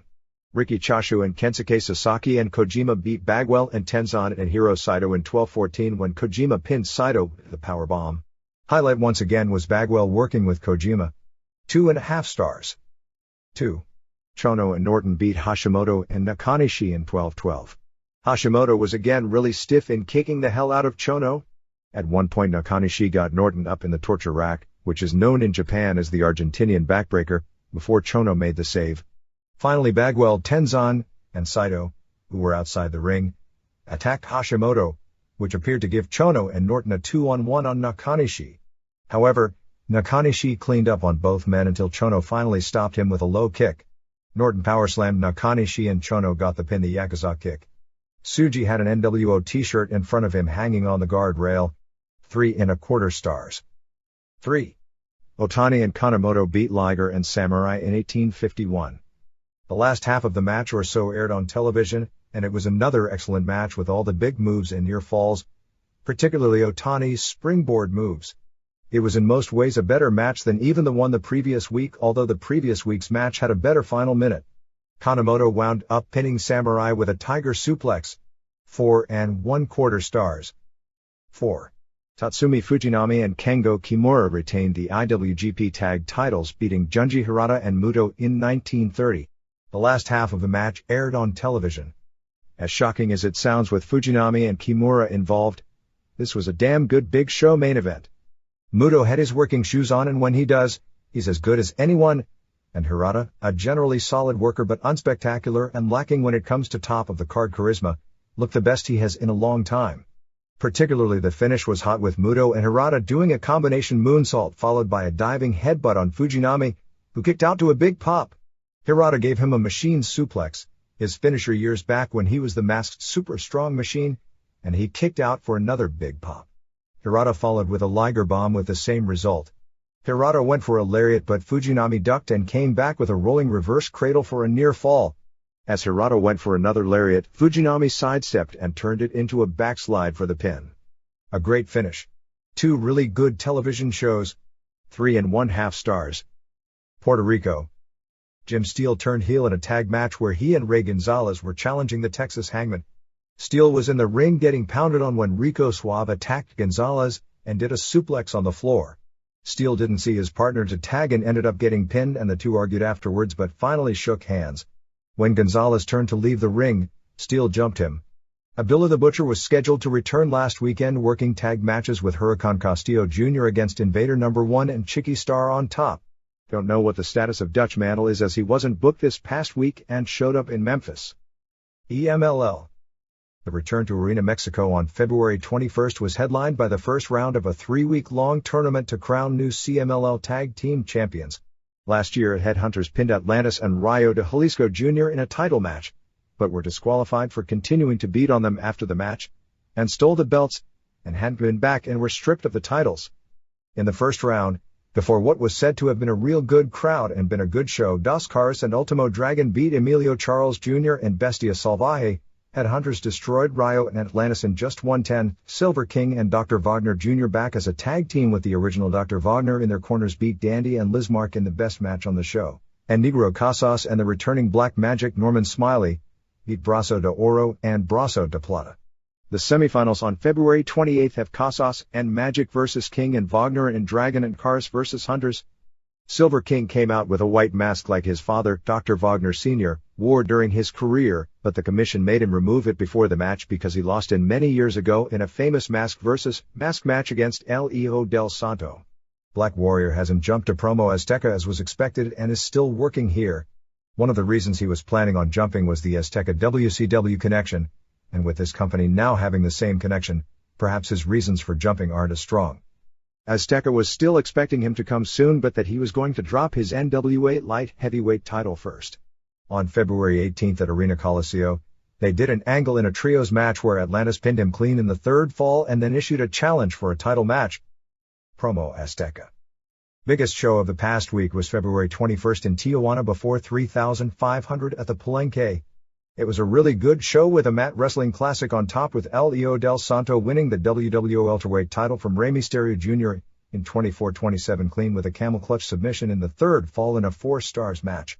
Riki Choshu and Kensuke Sasaki and Kojima beat Bagwell and Tenzan and Hiro Saito in 12:14 when Kojima pinned Saito with the powerbomb. Highlight once again was Bagwell working with Kojima. 2.5 stars. 2. Chono and Norton beat Hashimoto and Nakanishi in 12:12. Hashimoto was again really stiff in kicking the hell out of Chono. At one point Nakanishi got Norton up in the torture rack, which is known in Japan as the Argentinian backbreaker, before Chono made the save. Finally Bagwell, Tenzan, and Saito, who were outside the ring, attacked Hashimoto, which appeared to give Chono and Norton a 2-on-1 on Nakanishi. However, Nakanishi cleaned up on both men until Chono finally stopped him with a low kick. Norton powerslammed Nakanishi and Chono got the pin, the Yakuza kick. Tsuji had an NWO t-shirt in front of him hanging on the guardrail. 3.25 stars. 3. Otani and Kanemoto beat Liger and Samurai in 18:51. The last half of the match or so aired on television, and it was another excellent match with all the big moves and near falls, particularly Otani's springboard moves. It was in most ways a better match than even the one the previous week, although the previous week's match had a better final minute. Kanemoto wound up pinning Samurai with a tiger suplex. 4.25 stars. 4. Tatsumi Fujinami and Kengo Kimura retained the IWGP Tag titles, beating Junji Hirata and Muto in 1930. The last half of the match aired on television. As shocking as it sounds with Fujinami and Kimura involved, this was a damn good big show main event. Muto had his working shoes on, and when he does, he's as good as anyone, and Hirata, a generally solid worker but unspectacular and lacking when it comes to top of the card charisma, looked the best he has in a long time. Particularly the finish was hot with Muto and Hirata doing a combination moonsault followed by a diving headbutt on Fujinami, who kicked out to a big pop. Hirata gave him a machine suplex, his finisher years back when he was the masked super strong machine, and he kicked out for another big pop. Hirata followed with a Liger bomb with the same result. Hirata went for a lariat but Fujinami ducked and came back with a rolling reverse cradle for a near fall. As Hirata went for another lariat, Fujinami sidestepped and turned it into a backslide for the pin. A great finish. 2 really good television shows. 3.5 stars. Puerto Rico. Jim Steele turned heel in a tag match where he and Ray Gonzalez were challenging the Texas Hangman. Steele was in the ring getting pounded on when Rico Suave attacked Gonzalez and did a suplex on the floor. Steele didn't see his partner to tag and ended up getting pinned, and the two argued afterwards but finally shook hands. When Gonzalez turned to leave the ring, Steele jumped him. Abdullah the Butcher was scheduled to return last weekend, working tag matches with Huracan Castillo Jr. against Invader No. 1 and Chicky Star on top. Don't know what the status of Dutch Mantle is, as he wasn't booked this past week and showed up in Memphis. EMLL. The return to Arena Mexico on February 21st was headlined by the first round of a 3-week-long tournament to crown new CMLL Tag Team Champions. Last year, Headhunters pinned Atlantis and Rayo de Jalisco Jr. in a title match, but were disqualified for continuing to beat on them after the match, and stole the belts, and hadn't been back and were stripped of the titles. In the first round, before what was said to have been a real good crowd and been a good show, Dos Caras and Ultimo Dragon beat Emilio Charles Jr. and Bestia Salvaje, Headhunters destroyed Rayo and Atlantis in just 110, Silver King and Dr. Wagner Jr. back as a tag team with the original Dr. Wagner in their corners beat Dandy and Lizmark in the best match on the show, and Negro Casas and the returning Black Magic Norman Smiley beat Brazo de Oro and Brazo de Plata. The semifinals on February 28th have Casas and Magic vs. King and Wagner and Dragon and Caras vs. Hunters. Silver King came out with a white mask like his father, Dr. Wagner Sr., wore during his career, but the commission made him remove it before the match because he lost it many years ago in a famous mask vs. mask match against El Hijo del Santo. Black Warrior hasn't jumped to Promo Azteca as was expected and is still working here. One of the reasons he was planning on jumping was the Azteca WCW connection, and with this company now having the same connection, perhaps his reasons for jumping aren't as strong. Azteca was still expecting him to come soon, but that he was going to drop his NWA light heavyweight title first. On February 18th at Arena Coliseo, they did an angle in a trios match where Atlantis pinned him clean in the third fall and then issued a challenge for a title match. Promo Azteca. Biggest show of the past week was February 21st in Tijuana before 3,500 at the Palenque. It was a really good show with a mat wrestling classic on top, with El Hijo del Santo winning the WWO welterweight title from Rey Mysterio Jr. in 24-27 clean with a camel clutch submission in the third fall in a 4 stars match.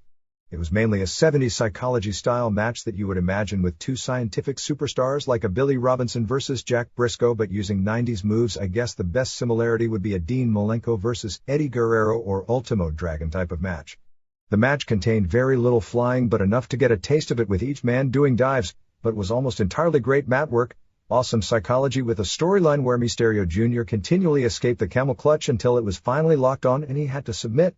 It was mainly a 70s psychology style match that you would imagine with two scientific superstars like a Billy Robinson versus Jack Briscoe, but using 90s moves. I guess the best similarity would be a Dean Malenko versus Eddie Guerrero or Ultimo Dragon type of match. The match contained very little flying but enough to get a taste of it with each man doing dives, but was almost entirely great mat work, awesome psychology with a storyline where Mysterio Jr. continually escaped the camel clutch until it was finally locked on and he had to submit.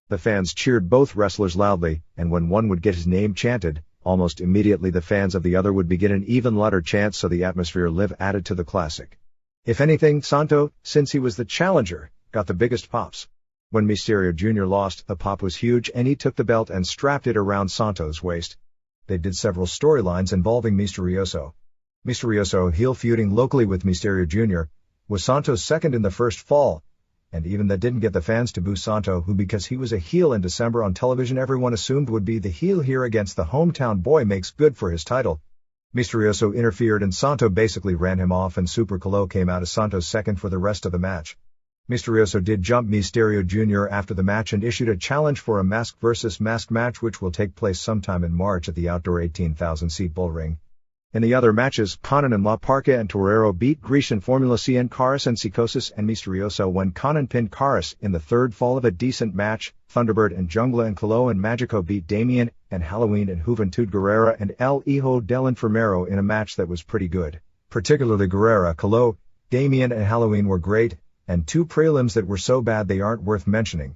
The fans cheered both wrestlers loudly, and when one would get his name chanted, almost immediately the fans of the other would begin an even louder chant, so the atmosphere added to the classic. If anything, Santo, since he was the challenger, got the biggest pops. When Mysterio Jr. lost, the pop was huge and he took the belt and strapped it around Santo's waist. They did several storylines involving Misterioso. Misterioso heel feuding locally with Mysterio Jr. was Santo's second in the first fall, and even that didn't get the fans to boo Santo, who, because he was a heel in December on television, everyone assumed would be the heel here against the hometown boy, makes good for his title. Misterioso interfered and Santo basically ran him off, and Super Colo came out as Santo's second for the rest of the match. Misterioso did jump Mysterio Jr. after the match and issued a challenge for a mask versus mask match, which will take place sometime in March at the outdoor 18,000-seat bull ring. In the other matches, Conan and La Parca and Torero beat Grecian Formula C and Caras and Psicosis and Misterioso when Conan pinned Caras in the third fall of a decent match. Thunderbird and Jungla and Colo and Magico beat Damien and Halloween and Juventud Guerrera and El Hijo del Enfermero in a match that was pretty good. Particularly Guerrera, Colo, Damien and Halloween were great, and two prelims that were so bad they aren't worth mentioning.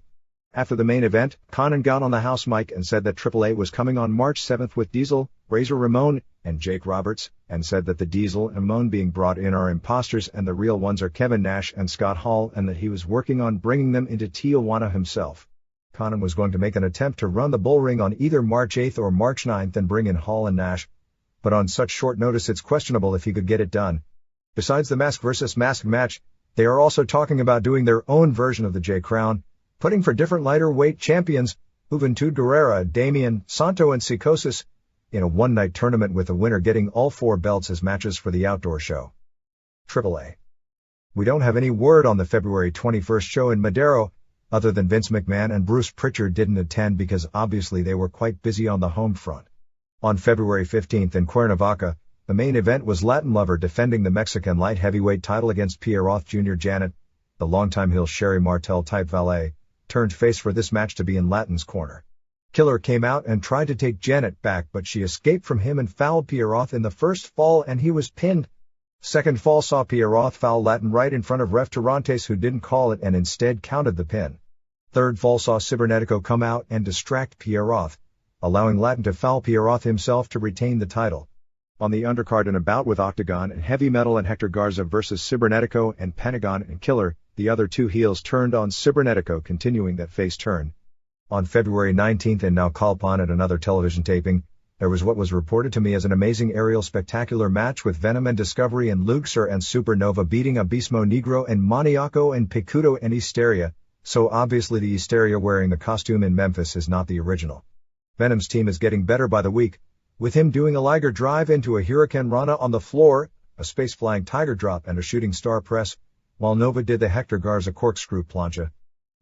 After the main event, Conan got on the house mic and said that AAA was coming on March 7th with Diesel, Razor Ramon, and Jake Roberts, and said that the Diesel and Ramon being brought in are imposters and the real ones are Kevin Nash and Scott Hall, and that he was working on bringing them into Tijuana himself. Conan was going to make an attempt to run the bull ring on either March 8th or March 9th and bring in Hall and Nash, but on such short notice it's questionable if he could get it done. Besides the mask versus mask match, they are also talking about doing their own version of the J Crown, putting for different lighter weight champions, Juventud Guerrera, Damien, Santo and Psicosis, in a one-night tournament with the winner getting all 4 belts as matches for the outdoor show. AAA. We don't have any word on the February 21st show in Madero, other than Vince McMahon and Bruce Pritchard didn't attend because obviously they were quite busy on the home front. On February 15th in Cuernavaca, the main event was Latin Lover defending the Mexican light heavyweight title against Pierre Roth Jr. Janet, the longtime heel Sherry Martel type valet, turned face for this match to be in Latin's corner. Killer came out and tried to take Janet back, but she escaped from him and fouled Pierre Roth in the first fall and he was pinned. Second fall saw Pierre Roth foul Latin right in front of Ref Tarantes, who didn't call it and instead counted the pin. Third fall saw Cibernetico come out and distract Pierre Roth, allowing Latin to foul Pierre Roth himself to retain the title. On the undercard, in a bout with Octagon and Heavy Metal and Hector Garza versus Cibernetico and Pentagon and Killer, the other two heels turned on Cibernetico, continuing that face turn. On February 19th in Naucalpan at another television taping, There was what was reported to me as an amazing aerial spectacular match with Venom and Discovery and Luxor and Supernova beating Abismo Negro and Maniaco and Picudo and Hysteria, so obviously the Hysteria wearing the costume in Memphis is not the original. Venom's team is getting better by the week, with him doing a Liger drive into a Hurricane Rana on the floor, a space-flying Tiger drop and a shooting star press, while Nova did the Hector Garza corkscrew plancha.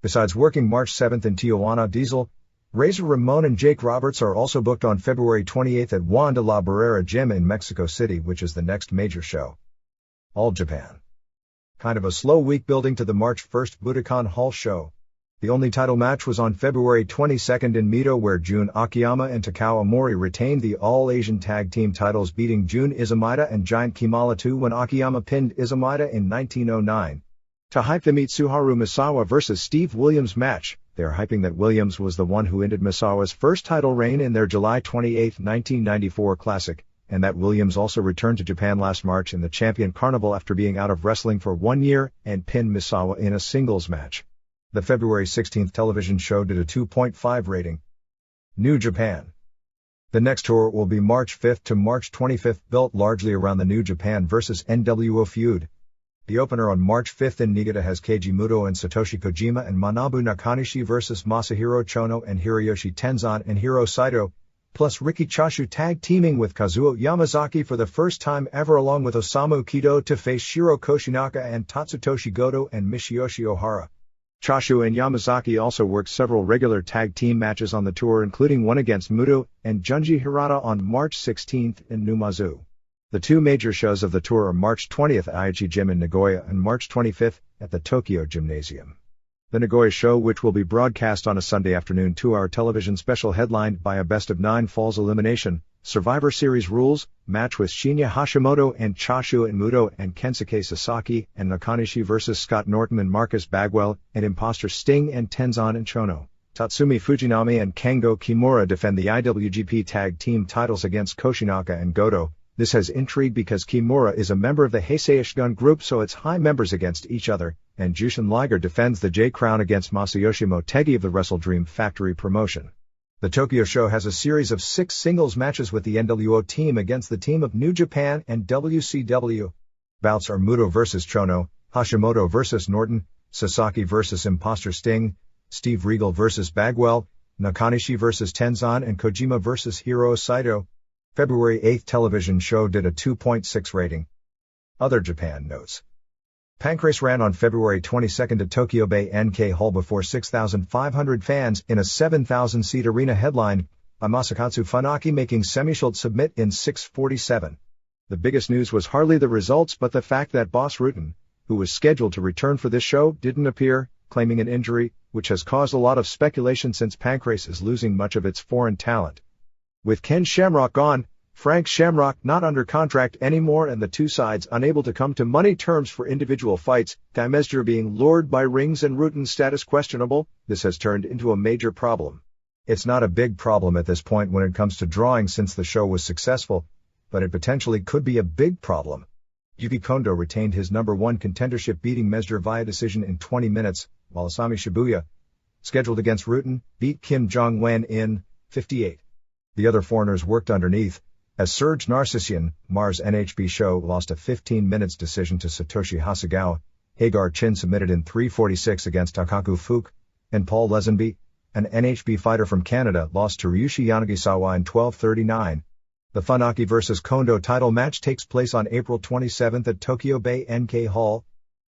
Besides working March 7th in Tijuana, Diesel, Razor Ramon and Jake Roberts are also booked on February 28th at Juan de la Barrera Gym in Mexico City, which is the next major show. All Japan. Kind of a slow week building to the March 1st Budokan Hall show. The only title match was on February 22nd in Mito, where Jun Akiyama and Takao Omori retained the All-Asian Tag Team titles, beating Jun Izumida and Giant Kimala 2 when Akiyama pinned Izumida in 1909. To hype the Mitsuharu Misawa vs. Steve Williams match, they are hyping that Williams was the one who ended Misawa's first title reign in their July 28, 1994 Classic, and that Williams also returned to Japan last March in the Champion Carnival after being out of wrestling for 1 year, and pinned Misawa in a singles match. The February 16th television show did a 2.5 rating. New Japan. The next tour will be March 5th to March 25th, built largely around the New Japan vs. NWO feud. The opener on March 5th in Niigata has Keiji Muto and Satoshi Kojima and Manabu Nakanishi vs. Masahiro Chono and Hiroyoshi Tenzan and Hiro Saito, plus Riki Choshu tag teaming with Kazuo Yamazaki for the first time ever along with Osamu Kido to face Shiro Koshinaka and Tatsutoshi Goto and Michiyoshi Ohara. Choshu and Yamazaki also worked several regular tag team matches on the tour, including one against Muto and Junji Hirata on March 16th in Numazu. The two major shows of the tour are March 20th at Aichi Gym in Nagoya and March 25th at the Tokyo Gymnasium. The Nagoya show, which will be broadcast on a Sunday afternoon 2-hour television special headlined by a best-of-9 falls elimination, Survivor Series rules, match with Shinya Hashimoto and Choshu and Muto and Kensuke Sasaki and Nakanishi vs. Scott Norton and Marcus Bagwell, and Imposter Sting and Tenzan and Chono. Tatsumi Fujinami and Kengo Kimura defend the IWGP Tag Team titles against Koshinaka and Goto. This has intrigue because Kimura is a member of the Heisei Shogun group, so it's high members against each other, and Jushin Liger defends the J-Crown against Masayoshi Motegi of the Wrestle Dream Factory promotion. The Tokyo show has a series of 6 singles matches with the NWO team against the team of New Japan and WCW. Bouts are Muto vs. Chono, Hashimoto vs. Norton, Sasaki vs. Imposter Sting, Steve Regal vs. Bagwell, Nakanishi vs. Tenzan and Kojima vs. Hiro Saito. February 8th television show did a 2.6 rating. Other Japan notes. Pancrase ran on February 22nd at Tokyo Bay NK Hall before 6,500 fans in a 7,000-seat arena headlined by Masakatsu Funaki making Semishield submit in 6:47. The biggest news was hardly the results but the fact that Boss Rutan, who was scheduled to return for this show, didn't appear, claiming an injury, which has caused a lot of speculation since Pancrase is losing much of its foreign talent. With Ken Shamrock gone, Frank Shamrock not under contract anymore, and the two sides unable to come to money terms for individual fights, Daimesner being lured by rings and Rutan's status questionable, this has turned into a major problem. It's not a big problem at this point when it comes to drawing since the show was successful, but it potentially could be a big problem. Yuki Kondo retained his #1 contendership, beating Mesner via decision in 20 minutes, while Asami Shibuya, scheduled against Rutan, beat Kim Jong-wen in 58. The other foreigners worked underneath, as Serge Narcissian, Mars NHB show, lost a 15 minutes decision to Satoshi Hasegawa, Hagar Chin submitted in 3:46 against Takaku Fuke, and Paul Lesenby, an NHB fighter from Canada, lost to Ryushi Yanagisawa in 12:39. The Funaki vs. Kondo title match takes place on April 27th at Tokyo Bay NK Hall.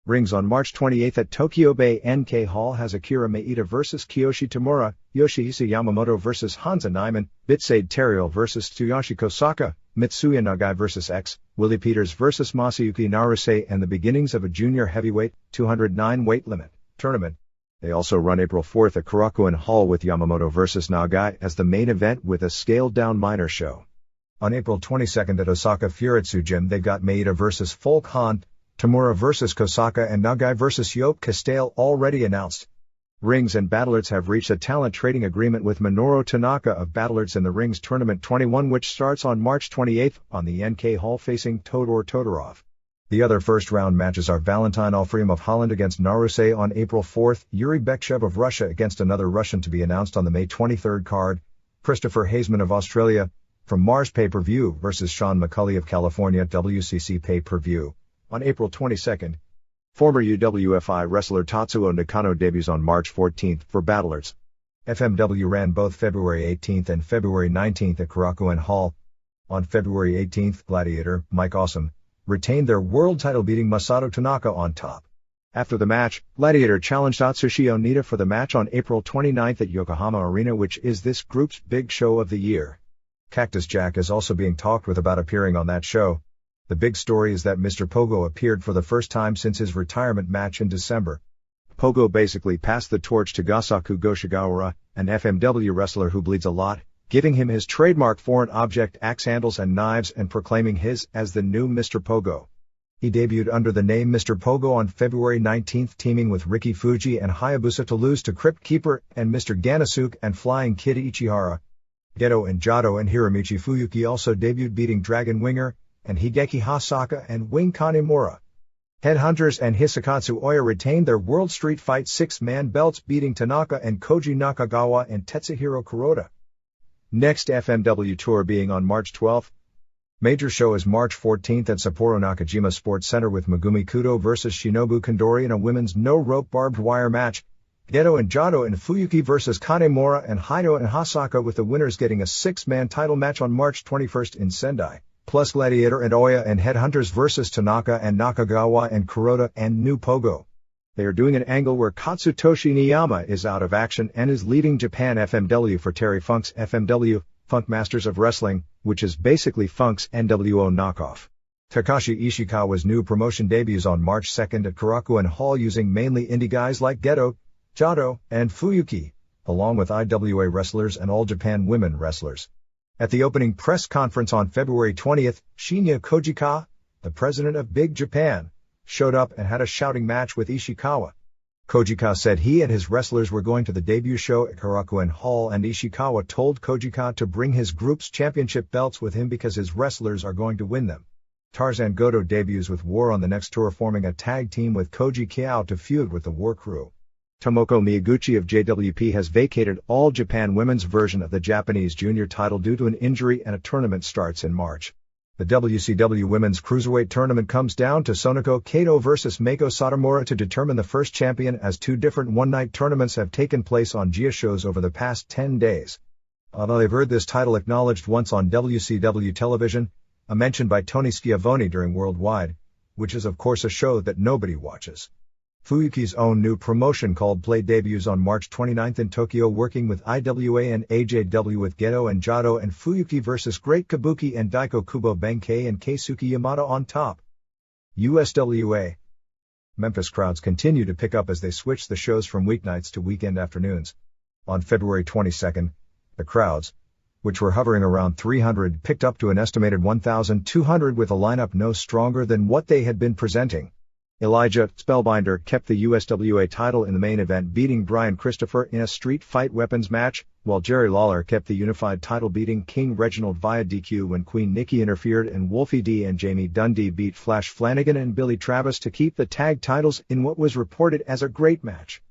Rings on March 28th at Tokyo Bay NK Hall has Akira Maeda vs. Kiyoshi Tamura, Yoshihisa Yamamoto vs. Hansa Nyman, Bitsaid Teriel vs. Tsuyoshi Kosaka, Mitsuya Nagai vs. X, Willie Peters vs. Masayuki Naruse, and the beginnings of a junior heavyweight, 209 weight limit, tournament. They also run April 4th at Korakuen Hall with Yamamoto vs. Nagai as the main event with a scaled-down minor show. On April 22nd at Osaka Furitsu Gym they've got Maeda vs. Folk Han, Tamura vs. Kosaka and Nagai vs. Yoke Castale already announced. Rings and Battlerts have reached a talent trading agreement with Minoru Tanaka of Battlerts in the Rings Tournament 21, which starts on March 28th on the NK Hall facing Todor Todorov. The other first-round matches are Valentin Alfreum of Holland against Naruse on April 4th, Yuri Bekchev of Russia against another Russian to be announced on the May 23rd card, Christopher Haseman of Australia, from Mars Pay-Per-View versus Shawn McCulley of California WCC Pay-Per-View. On April 22nd, former UWFI wrestler Tatsuo Nakano debuts on March 14th for Battlers. FMW ran both February 18th and February 19th at Korakuen Hall. On February 18th, Gladiator, Mike Awesome, retained their world title beating Masato Tanaka on top. After the match, Gladiator challenged Atsushi Onita for the match on April 29th at Yokohama Arena, which is this group's big show of the year. Cactus Jack is also being talked with about appearing on that show. The big story is that Mr. Pogo appeared for the first time since his retirement match in December. Pogo basically passed the torch to Gasaku Goshigawara, an FMW wrestler who bleeds a lot, giving him his trademark foreign object axe handles and knives and proclaiming his as the new Mr. Pogo. He debuted under the name Mr. Pogo on February 19th, teaming with Riki Fuji and Hayabusa to lose to Crypt Keeper and Mr. Ganasuke and Flying Kid Ichihara. Geto and Jado and Hiromichi Fuyuki also debuted beating Dragon Winger and Hideki Hasaka and Wing Kanemura. Headhunters and Hisakatsu Oya retained their World Street Fight 6-man belts beating Tanaka and Koji Nakagawa and Tetsuhiro Kuroda. Next FMW tour being on March 12th. Major show is March 14th at Sapporo Nakajima Sports Center with Megumi Kudo versus Shinobu Kandori in a women's no-rope barbed wire match. Geto and Jado and Fuyuki versus Kanemura and Haido and Hasaka, with the winners getting a 6-man title match on March 21st in Sendai, plus Gladiator and Oya and Headhunters versus Tanaka and Nakagawa and Kuroda and New Pogo. They are doing an angle where Katsutoshi Niyama is out of action and is leading Japan FMW for Terry Funk's FMW, Funk Masters of Wrestling, which is basically Funk's NWO knockoff. Takashi Ishikawa's new promotion debuts on March 2nd at Korakuen Hall using mainly indie guys like Geto, Jado, and Fuyuki, along with IWA wrestlers and All Japan women wrestlers. At the opening press conference on February 20th, Shinya Kojika, the president of Big Japan, showed up and had a shouting match with Ishikawa. Kojika said he and his wrestlers were going to the debut show at Korakuen Hall, and Ishikawa told Kojika to bring his group's championship belts with him because his wrestlers are going to win them. Tarzan Goto debuts with War on the next tour, forming a tag team with Koji Kiao to feud with the War Crew. Tomoko Miyaguchi of JWP has vacated All Japan Women's version of the Japanese junior title due to an injury, and a tournament starts in March. The WCW Women's Cruiserweight Tournament comes down to Sonoko Kato versus Meiko Satomura to determine the first champion, as 2 different one-night tournaments have taken place on GIA shows over the past 10 days. Although they've heard this title acknowledged once on WCW television, a mention by Tony Schiavone during Worldwide, which is of course a show that nobody watches. Fuyuki's own new promotion called Play debuts on March 29th in Tokyo, working with IWA and AJW with Geto and Jado and Fuyuki versus Great Kabuki and Daiko Kubo Benkei and Keisuke Yamada on top. USWA. Memphis crowds continue to pick up as they switch the shows from weeknights to weekend afternoons. On February 22nd, the crowds, which were hovering around 300, picked up to an estimated 1,200 with a lineup no stronger than what they had been presenting. Elijah Spellbinder kept the USWA title in the main event, beating Brian Christopher in a street fight weapons match, while Jerry Lawler kept the unified title, beating King Reginald via DQ when Queen Nikki interfered, and Wolfie D and Jamie Dundee beat Flash Flanagan and Billy Travis to keep the tag titles in what was reported as a great match.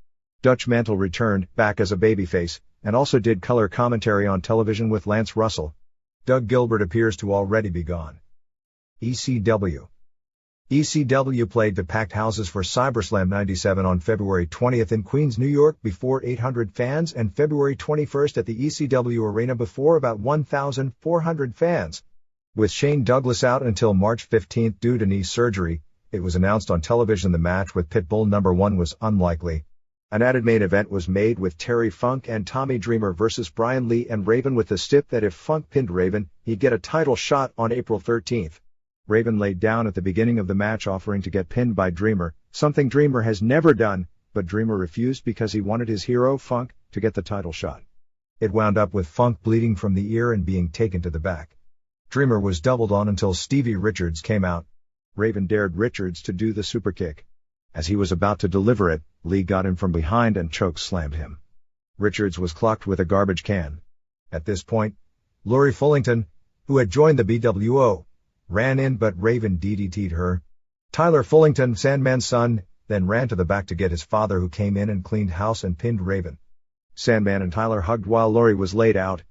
Dutch Mantle returned, back as a babyface, and also did color commentary on television with Lance Russell. Doug Gilbert appears to already be gone. ECW played to packed houses for CyberSlam 97 on February 20th in Queens, New York before 800 fans, and February 21st at the ECW Arena before about 1,400 fans. With Shane Douglas out until March 15th due to knee surgery, it was announced on television the match with Pitbull No. 1 was unlikely. An added main event was made with Terry Funk and Tommy Dreamer versus Brian Lee and Raven, with the stip that if Funk pinned Raven, he'd get a title shot on April 13th. Raven laid down at the beginning of the match, offering to get pinned by Dreamer, something Dreamer has never done, but Dreamer refused because he wanted his hero, Funk, to get the title shot. It wound up with Funk bleeding from the ear and being taken to the back. Dreamer was doubled on until Stevie Richards came out. Raven dared Richards to do the superkick. As he was about to deliver it, Lee got him from behind and choke slammed him. Richards was clocked with a garbage can. At this point, Lori Fullington, who had joined the BWO, ran in, but Raven DDT'd her. Tyler Fullington, Sandman's son, then ran to the back to get his father, who came in and cleaned house and pinned Raven. Sandman and Tyler hugged while Lori was laid out,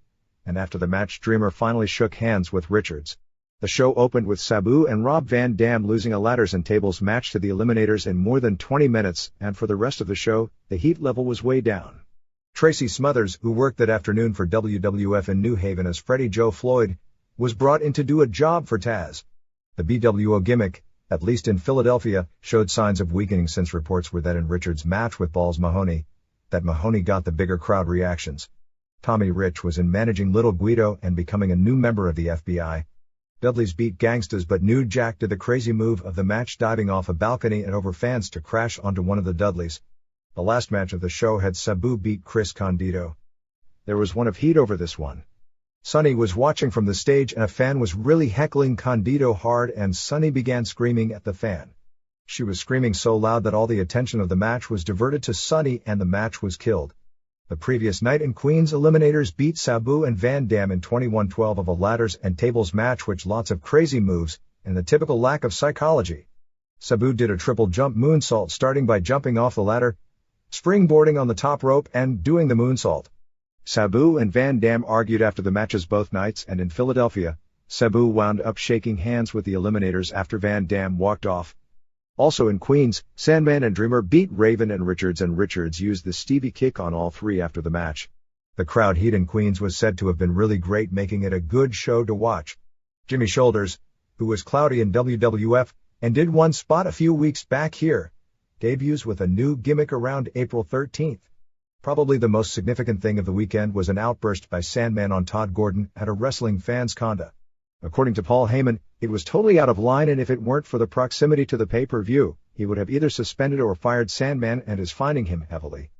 and after the match Dreamer finally shook hands with Richards. The show opened with Sabu and Rob Van Dam losing a ladders and tables match to the Eliminators in more than 20 minutes, and for the rest of the show, the heat level was way down. Tracy Smothers, who worked that afternoon for WWF in New Haven as Freddie Joe Floyd, was brought in to do a job for Taz. The BWO gimmick, at least in Philadelphia, showed signs of weakening since reports were that in Richards' match with Balls Mahoney, that Mahoney got the bigger crowd reactions. Tommy Rich was in managing Little Guido and becoming a new member of the FBI. Dudleys beat Gangstas, but New Jack did the crazy move of the match, diving off a balcony and over fans to crash onto one of the Dudleys. The last match of the show had Sabu beat Chris Condito. There was one of heat over this one. Sonny was watching from the stage and a fan was really heckling Condito hard, and Sonny began screaming at the fan. She was screaming so loud that all the attention of the match was diverted to Sonny and the match was killed. The previous night in Queens, Eliminators beat Sabu and Van Dam in 21-12 of a ladders and tables match, which lots of crazy moves and the typical lack of psychology. Sabu did a triple jump moonsault, starting by jumping off the ladder, springboarding on the top rope and doing the moonsault. Sabu and Van Dam argued after the matches both nights, and in Philadelphia, Sabu wound up shaking hands with the Eliminators after Van Dam walked off. Also in Queens, Sandman and Dreamer beat Raven and Richards used the Stevie kick on all three after the match. The crowd heat in Queens was said to have been really great, making it a good show to watch. Jimmy Shoulders, who was cloudy in WWF and did one spot a few weeks back here, debuts with a new gimmick around April 13th. Probably the most significant thing of the weekend was an outburst by Sandman on Todd Gordon at a wrestling fans' conda. According to Paul Heyman, it was totally out of line, and if it weren't for the proximity to the pay-per-view, he would have either suspended or fired Sandman and is fining him heavily.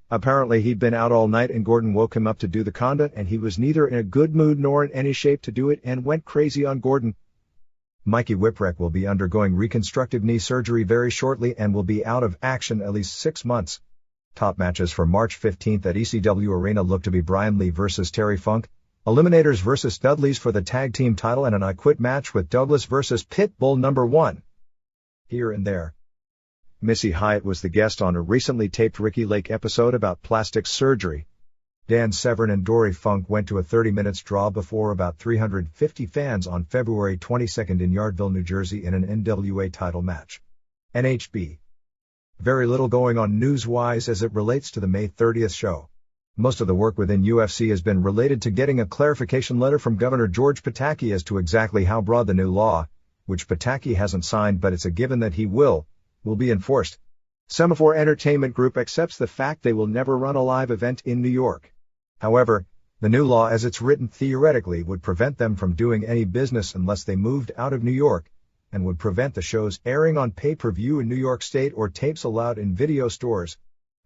Apparently he'd been out all night and Gordon woke him up to do the conda, and he was neither in a good mood nor in any shape to do it and went crazy on Gordon. Mikey Whipwreck will be undergoing reconstructive knee surgery very shortly and will be out of action at least 6 months. Top matches for March 15th at ECW Arena look to be Brian Lee vs. Terry Funk, Eliminators vs. Dudleys for the tag team title, and an I Quit match with Douglas vs. Pitbull number 1. Here and there. Missy Hyatt was the guest on a recently taped Ricky Lake episode about plastic surgery. Dan Severn and Dory Funk went to a 30 minutes draw before about 350 fans on February 22nd in Yardville, New Jersey in an NWA title match. NHB. Very little going on news-wise as it relates to the May 30th show. Most of the work within UFC has been related to getting a clarification letter from Governor George Pataki as to exactly how broad the new law, which Pataki hasn't signed but it's a given that he will be enforced. Semaphore Entertainment Group accepts the fact they will never run a live event in New York. However, the new law as it's written theoretically would prevent them from doing any business unless they moved out of New York, and would prevent the shows airing on pay-per-view in New York State or tapes allowed in video stores.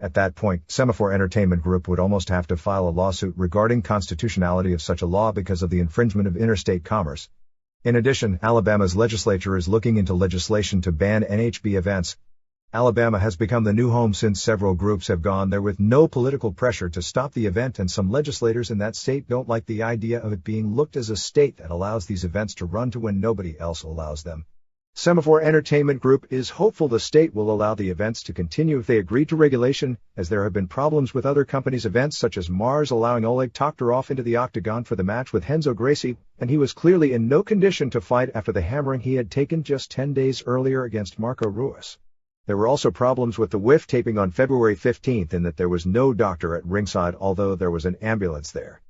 At that point, Semaphore Entertainment Group would almost have to file a lawsuit regarding constitutionality of such a law because of the infringement of interstate commerce. In addition, Alabama's legislature is looking into legislation to ban NHB events. Alabama has become the new home since several groups have gone there with no political pressure to stop the event, and some legislators in that state don't like the idea of it being looked as a state that allows these events to run to when nobody else allows them. Semaphore Entertainment Group is hopeful the state will allow the events to continue if they agree to regulation, as there have been problems with other companies' events such as Mars allowing Oleg Toktarov into the octagon for the match with Renzo Gracie, and he was clearly in no condition to fight after the hammering he had taken just 10 days earlier against Marco Ruiz. There were also problems with the WIF taping on February 15th in that there was no doctor at ringside, although there was an ambulance there.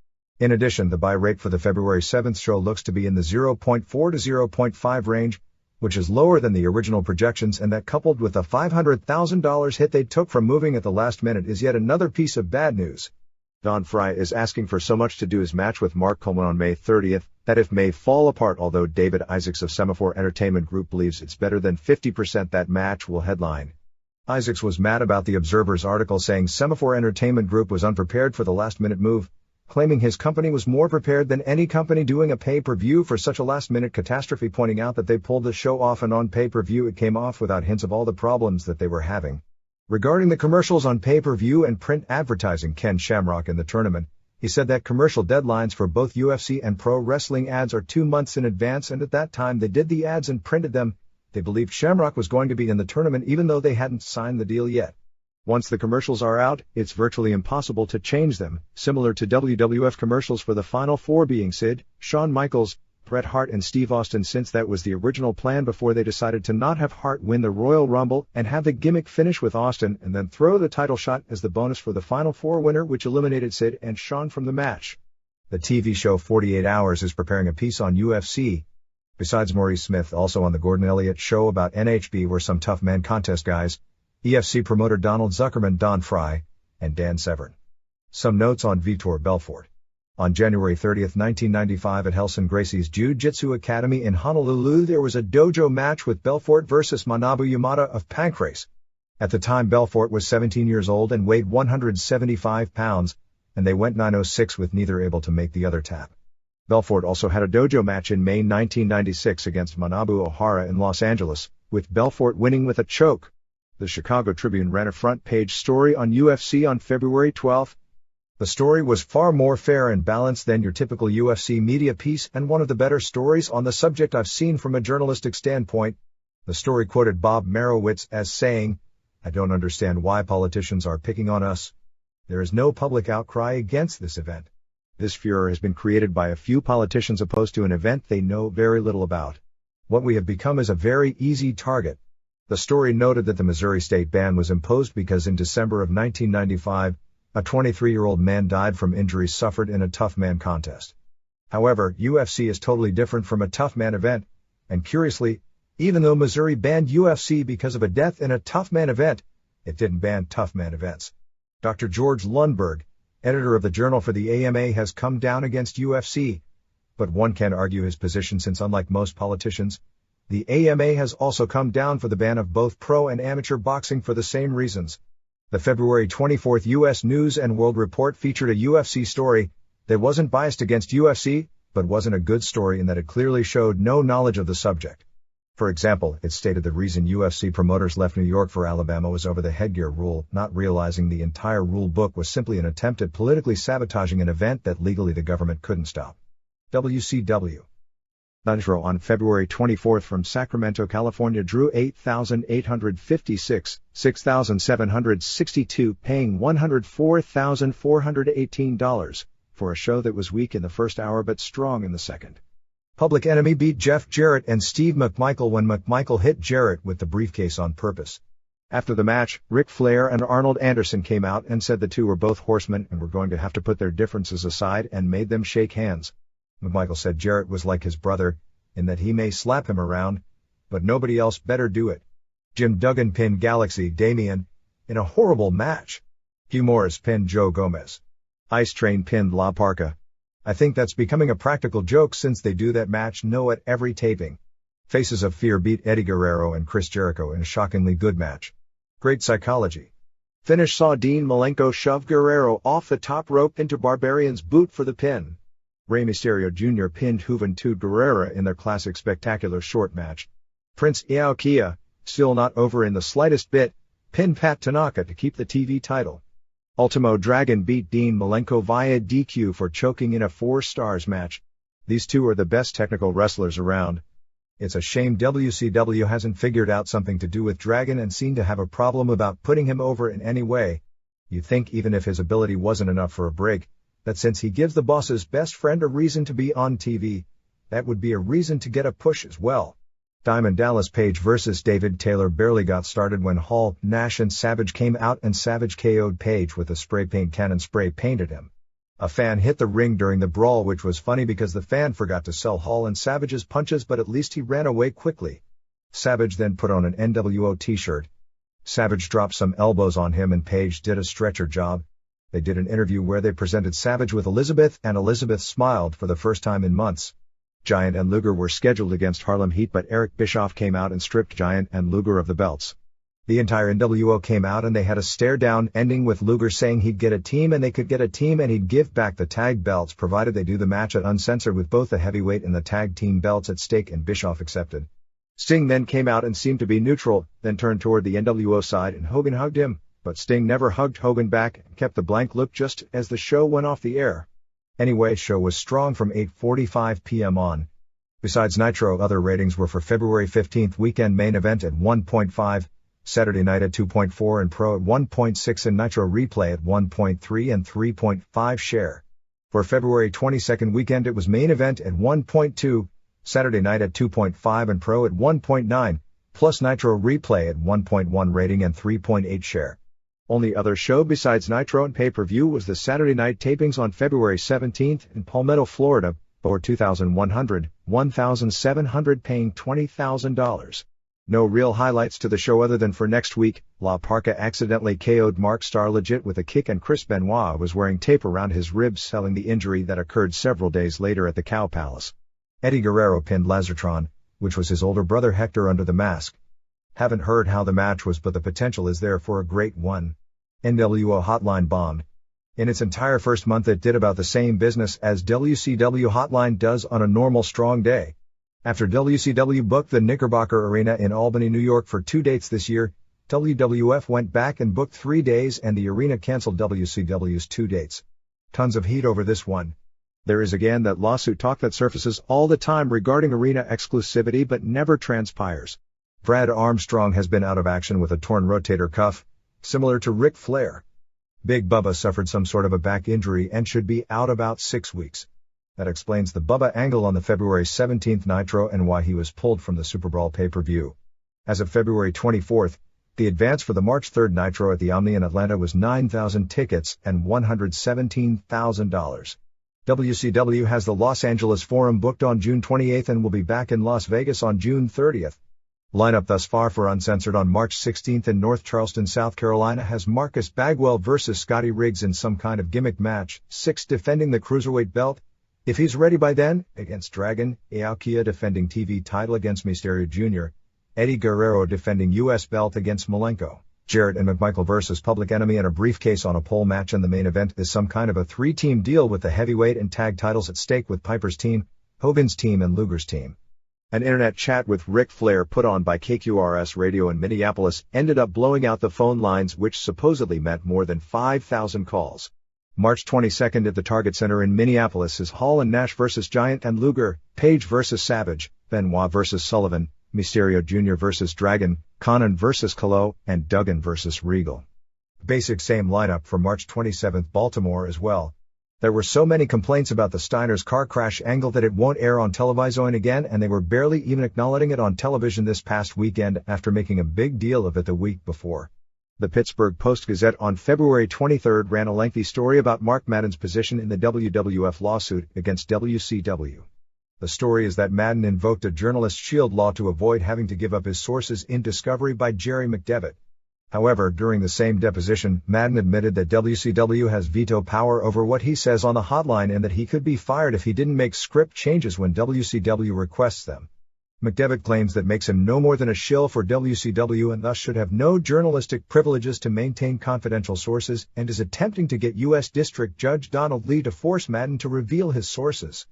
In addition, the buy rate for the February 7th show looks to be in the 0.4 to 0.5 range, which is lower than the original projections, and that coupled with the $500,000 hit they took from moving at the last minute is yet another piece of bad news. Don Frye is asking for so much to do his match with Mark Coleman on May 30th, that it may fall apart, although David Isaacs of Semaphore Entertainment Group believes it's better than 50% that match will headline. Isaacs was mad about the Observer's article saying Semaphore Entertainment Group was unprepared for the last-minute move, claiming his company was more prepared than any company doing a pay-per-view for such a last-minute catastrophe, pointing out that they pulled the show off and on pay-per-view it came off without hints of all the problems that they were having. Regarding the commercials on pay-per-view and print advertising, Ken Shamrock in the tournament, he said that commercial deadlines for both UFC and pro wrestling ads are 2 months in advance, and at that time they did the ads and printed them. They believed Shamrock was going to be in the tournament even though they hadn't signed the deal yet. Once the commercials are out, it's virtually impossible to change them, similar to WWF commercials for the Final Four being Sid, Shawn Michaels, Bret Hart and Steve Austin, since that was the original plan before they decided to not have Hart win the Royal Rumble and have the gimmick finish with Austin and then throw the title shot as the bonus for the Final Four winner, which eliminated Sid and Shawn from the match. The TV show 48 Hours is preparing a piece on UFC. Besides Maurice Smith, also on the Gordon Elliott show about NHB were some tough man contest guys, EFC promoter Donald Zuckerman, Don Fry, and Dan Severn. Some notes on Vitor Belfort. On January 30, 1995 at Helson Gracie's Jiu-Jitsu Academy in Honolulu, there was a dojo match with Belfort versus Manabu Yamada of Pancrase. At the time, Belfort was 17 years old and weighed 175 pounds, and they went 9-0-6 with neither able to make the other tap. Belfort also had a dojo match in May 1996 against Manabu Ohara in Los Angeles, with Belfort winning with a choke. The Chicago Tribune ran a front-page story on UFC on February 12. The story was far more fair and balanced than your typical UFC media piece and one of the better stories on the subject I've seen from a journalistic standpoint. The story quoted Bob Marowitz as saying, "I don't understand why politicians are picking on us. There is no public outcry against this event. This furor has been created by a few politicians opposed to an event they know very little about. What we have become is a very easy target." The story noted that the Missouri state ban was imposed because in December of 1995, a 23-year-old man died from injuries suffered in a tough man contest. However, UFC is totally different from a tough man event, and curiously, even though Missouri banned UFC because of a death in a tough man event, it didn't ban tough man events. Dr. George Lundberg, editor of the Journal for the AMA, has come down against UFC, but one can't argue his position since, unlike most politicians, the AMA has also come down for the ban of both pro and amateur boxing for the same reasons. The February 24 U.S. News and World Report featured a UFC story that wasn't biased against UFC, but wasn't a good story in that it clearly showed no knowledge of the subject. For example, it stated the reason UFC promoters left New York for Alabama was over the headgear rule, not realizing the entire rule book was simply an attempt at politically sabotaging an event that legally the government couldn't stop. WCW. Nitro on February 24 from Sacramento, California drew 8,856, 6,762, paying $104,418 for a show that was weak in the first hour but strong in the second. Public Enemy beat Jeff Jarrett and Steve McMichael when McMichael hit Jarrett with the briefcase on purpose. After the match, Ric Flair and Arnold Anderson came out and said the two were both horsemen and were going to have to put their differences aside and made them shake hands. McMichael said Jarrett was like his brother, in that he may slap him around, but nobody else better do it. Jim Duggan pinned Galaxy Damien in a horrible match. Hugh Morris pinned Joe Gomez. Ice Train pinned La Parka. I think that's becoming a practical joke since they do that match at every taping. Faces of Fear beat Eddie Guerrero and Chris Jericho in a shockingly good match. Great psychology. Finish saw Dean Malenko shove Guerrero off the top rope into Barbarian's boot for the pin. Rey Mysterio Jr. pinned Juventud Guerrera in their classic spectacular short match. Prince Iaukea, still not over in the slightest bit, pinned Pat Tanaka to keep the TV title. Ultimo Dragon beat Dean Malenko via DQ for choking in a 4 stars match. These two are the best technical wrestlers around. It's a shame WCW hasn't figured out something to do with Dragon and seemed to have a problem about putting him over in any way. You'd think even if his ability wasn't enough for a break, that since he gives the boss's best friend a reason to be on TV, that would be a reason to get a push as well. Diamond Dallas Page versus David Taylor barely got started when Hall, Nash and Savage came out and Savage KO'd Page with a spray paint cannon spray painted him. A fan hit the ring during the brawl, which was funny because the fan forgot to sell Hall and Savage's punches, but at least he ran away quickly. Savage then put on an NWO t-shirt. Savage dropped some elbows on him and Page did a stretcher job. They did an interview where they presented Savage with Elizabeth, and Elizabeth smiled for the first time in months. Giant and Luger were scheduled against Harlem Heat, but Eric Bischoff came out and stripped Giant and Luger of the belts. The entire NWO came out and they had a stare-down ending with Luger saying he'd get a team and they could get a team and he'd give back the tag belts provided they do the match at Uncensored with both the heavyweight and the tag team belts at stake, and Bischoff accepted. Sting then came out and seemed to be neutral, then turned toward the NWO side and Hogan hugged him, but Sting never hugged Hogan back and kept the blank look just as the show went off the air. Anyway, show was strong from 8:45 p.m. on. Besides Nitro, other ratings were for February 15th weekend main event at 1.5, Saturday Night at 2.4 and Pro at 1.6 and Nitro Replay at 1.3 and 3.5 share. For February 22nd weekend it was Main Event at 1.2, Saturday Night at 2.5 and Pro at 1.9, plus Nitro Replay at 1.1 rating and 3.8 share. Only other show besides Nitro and pay-per-view was the Saturday night tapings on February 17th in Palmetto, Florida, for $1,700, paying $20,000. No real highlights to the show other than for next week, La Parka accidentally KO'd Mark Starr legit with a kick and Chris Benoit was wearing tape around his ribs selling the injury that occurred several days later at the Cow Palace. Eddie Guerrero pinned Lazartron, which was his older brother Hector under the mask. Haven't heard how the match was, but the potential is there for a great one. NWO Hotline bombed. In its entire first month it did about the same business as WCW Hotline does on a normal strong day. After WCW booked the Knickerbocker Arena in Albany, New York for 2 dates this year, WWF went back and booked 3 days and the arena canceled WCW's 2 dates. Tons of heat over this one. There is again that lawsuit talk that surfaces all the time regarding arena exclusivity but never transpires. Brad Armstrong has been out of action with a torn rotator cuff, similar to Ric Flair. Big Bubba suffered some sort of a back injury and should be out about 6 weeks. That explains the Bubba angle on the February 17th Nitro and why he was pulled from the Super Brawl pay-per-view. As of February 24th, the advance for the March 3rd Nitro at the Omni in Atlanta was 9,000 tickets and $117,000. WCW has the Los Angeles Forum booked on June 28th and will be back in Las Vegas on June 30th. Lineup thus far for Uncensored on March 16th in North Charleston, South Carolina has Marcus Bagwell versus Scotty Riggs in some kind of gimmick match, Six defending the Cruiserweight belt, if he's ready by then, against Dragon, Aokia defending TV title against Mysterio Jr., Eddie Guerrero defending US belt against Malenko, Jarrett and McMichael versus Public Enemy in a briefcase on a pole match, and the main event is some kind of a 3-team deal with the heavyweight and tag titles at stake with Piper's team, Hogan's team and Luger's team. An internet chat with Ric Flair put on by KQRS Radio in Minneapolis ended up blowing out the phone lines, which supposedly meant more than 5,000 calls. March 22nd at the Target Center in Minneapolis is Hall and Nash versus Giant and Luger, Page versus Savage, Benoit versus Sullivan, Mysterio Jr. versus Dragon, Conan versus Calo, and Duggan versus Regal. Basic same lineup for March 27th Baltimore as well. There were so many complaints about the Steiner's car crash angle that it won't air on Television again, and they were barely even acknowledging it on television this past weekend after making a big deal of it the week before. The Pittsburgh Post-Gazette on February 23rd ran a lengthy story about Mark Madden's position in the WWF lawsuit against WCW. The story is that Madden invoked a journalist shield law to avoid having to give up his sources in Discovery by Jerry McDevitt. However, during the same deposition, Madden admitted that WCW has veto power over what he says on the hotline and that he could be fired if he didn't make script changes when WCW requests them. McDevitt claims that makes him no more than a shill for WCW and thus should have no journalistic privileges to maintain confidential sources, and is attempting to get U.S. District Judge Donald Lee to force Madden to reveal his sources.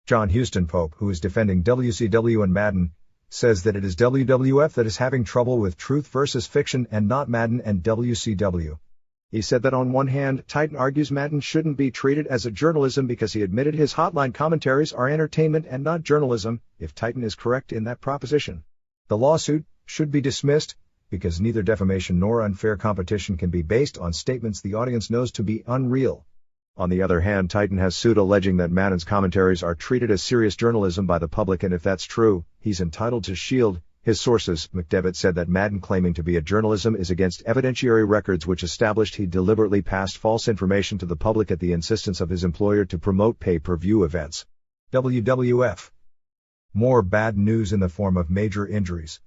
John Houston Pope, who is defending WCW and Madden, says that it is WWF that is having trouble with truth versus fiction and not Madden and WCW. He said that on one hand, Titan argues Madden shouldn't be treated as a journalism because he admitted his hotline commentaries are entertainment and not journalism, if Titan is correct in that proposition. The lawsuit should be dismissed because neither defamation nor unfair competition can be based on statements the audience knows to be unreal. On the other hand, Titan has sued alleging that Madden's commentaries are treated as serious journalism by the public, and if that's true, he's entitled to shield his sources. McDevitt said that Madden claiming to be a journalism is against evidentiary records which established he deliberately passed false information to the public at the insistence of his employer to promote pay-per-view events. WWF. More bad news in the form of major injuries.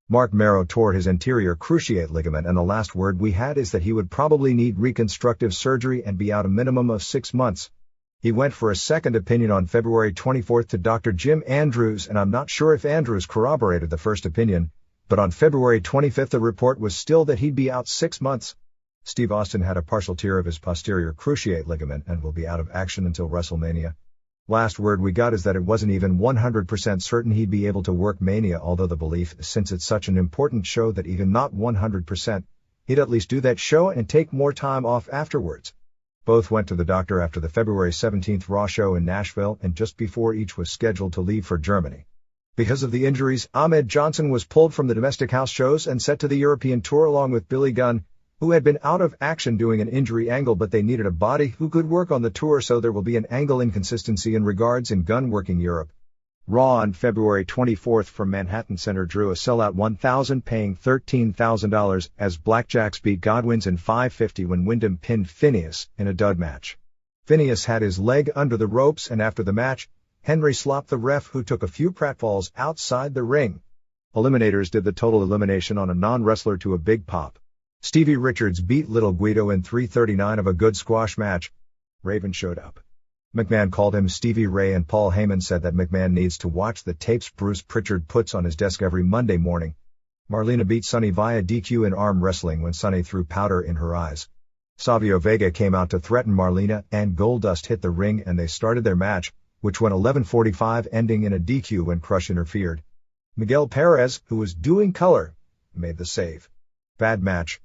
Mark Marrow tore his anterior cruciate ligament, and the last word we had is that he would probably need reconstructive surgery and be out a minimum of 6 months. He went for a second opinion on February 24th to Dr. Jim Andrews, and I'm not sure if Andrews corroborated the first opinion, but on February 25th the report was still that he'd be out 6 months. Steve Austin had a partial tear of his posterior cruciate ligament and will be out of action until WrestleMania. Last word we got is that it wasn't even 100% certain he'd be able to work Mania, although the belief is since it's such an important show that even not 100%, he'd at least do that show and take more time off afterwards. Both went to the doctor after the February 17th Raw show in Nashville and just before each was scheduled to leave for Germany. Because of the injuries, Ahmed Johnson was pulled from the domestic house shows and set to the European tour along with Billy Gunn, who had been out of action doing an injury angle, but they needed a body who could work on the tour, so there will be an angle inconsistency in regards in Gunn working Europe. Raw on February 24th from Manhattan Center drew a sellout 1,000 paying $13,000 as Blackjacks beat Godwins in 5:50 when Wyndham pinned Phineas in a dud match. Phineas had his leg under the ropes, and after the match, Henry slopped the ref, who took a few pratfalls outside the ring. Eliminators did the total elimination on a non-wrestler to a big pop. Stevie Richards beat Little Guido in 3:39 of a good squash match. Raven showed up. McMahon called him Stevie Ray, and Paul Heyman said that McMahon needs to watch the tapes Bruce Pritchard puts on his desk every Monday morning. Marlena beat Sunny via DQ in arm wrestling when Sunny threw powder in her eyes. Savio Vega came out to threaten Marlena, and Goldust hit the ring and they started their match, which went 11:45, ending in a DQ when Crush interfered. Miguel Perez, who was doing color, made the save. Bad match.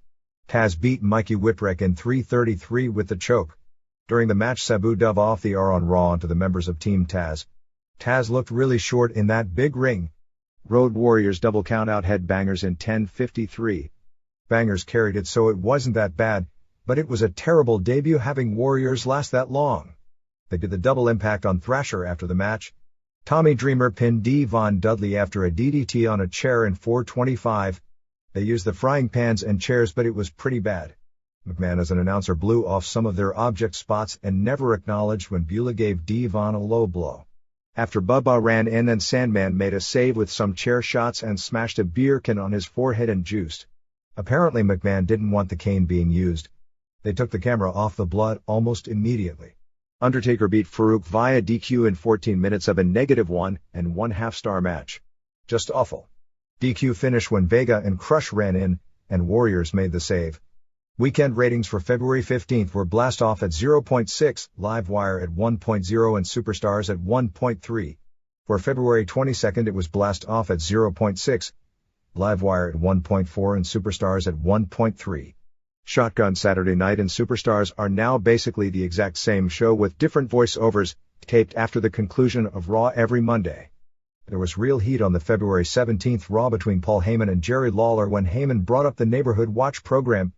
Taz beat Mikey Whipwreck in 3:33 with the choke. During the match, Sabu dove off the R on Raw onto the members of Team Taz. Taz looked really short in that big ring. Road Warriors double count out headbangers in 10:53. Bangers carried it, so it wasn't that bad, but it was a terrible debut having Warriors last that long. They did the double impact on Thrasher after the match. Tommy Dreamer pinned D. Von Dudley after a DDT on a chair in 4:25. They used the frying pans and chairs, but it was pretty bad. McMahon as an announcer blew off some of their object spots and never acknowledged when Beulah gave D. Von a low blow. After Bubba ran in and Sandman made a save with some chair shots and smashed a beer can on his forehead and juiced. Apparently McMahon didn't want the cane being used. They took the camera off the blood almost immediately. Undertaker beat Farouk via DQ in 14 minutes of a -1 and 1/2 star match. Just awful. DQ finish when Vega and Crush ran in, and Warriors made the save. Weekend ratings for February 15th were Blast Off at 0.6, Livewire at 1.0 and Superstars at 1.3. For February 22nd it was Blast Off at 0.6, Livewire at 1.4 and Superstars at 1.3. Shotgun Saturday Night and Superstars are now basically the exact same show with different voiceovers, taped after the conclusion of Raw every Monday. There was real heat on the February 17th Raw between Paul Heyman and Jerry Lawler when Heyman brought up the Neighborhood Watch program,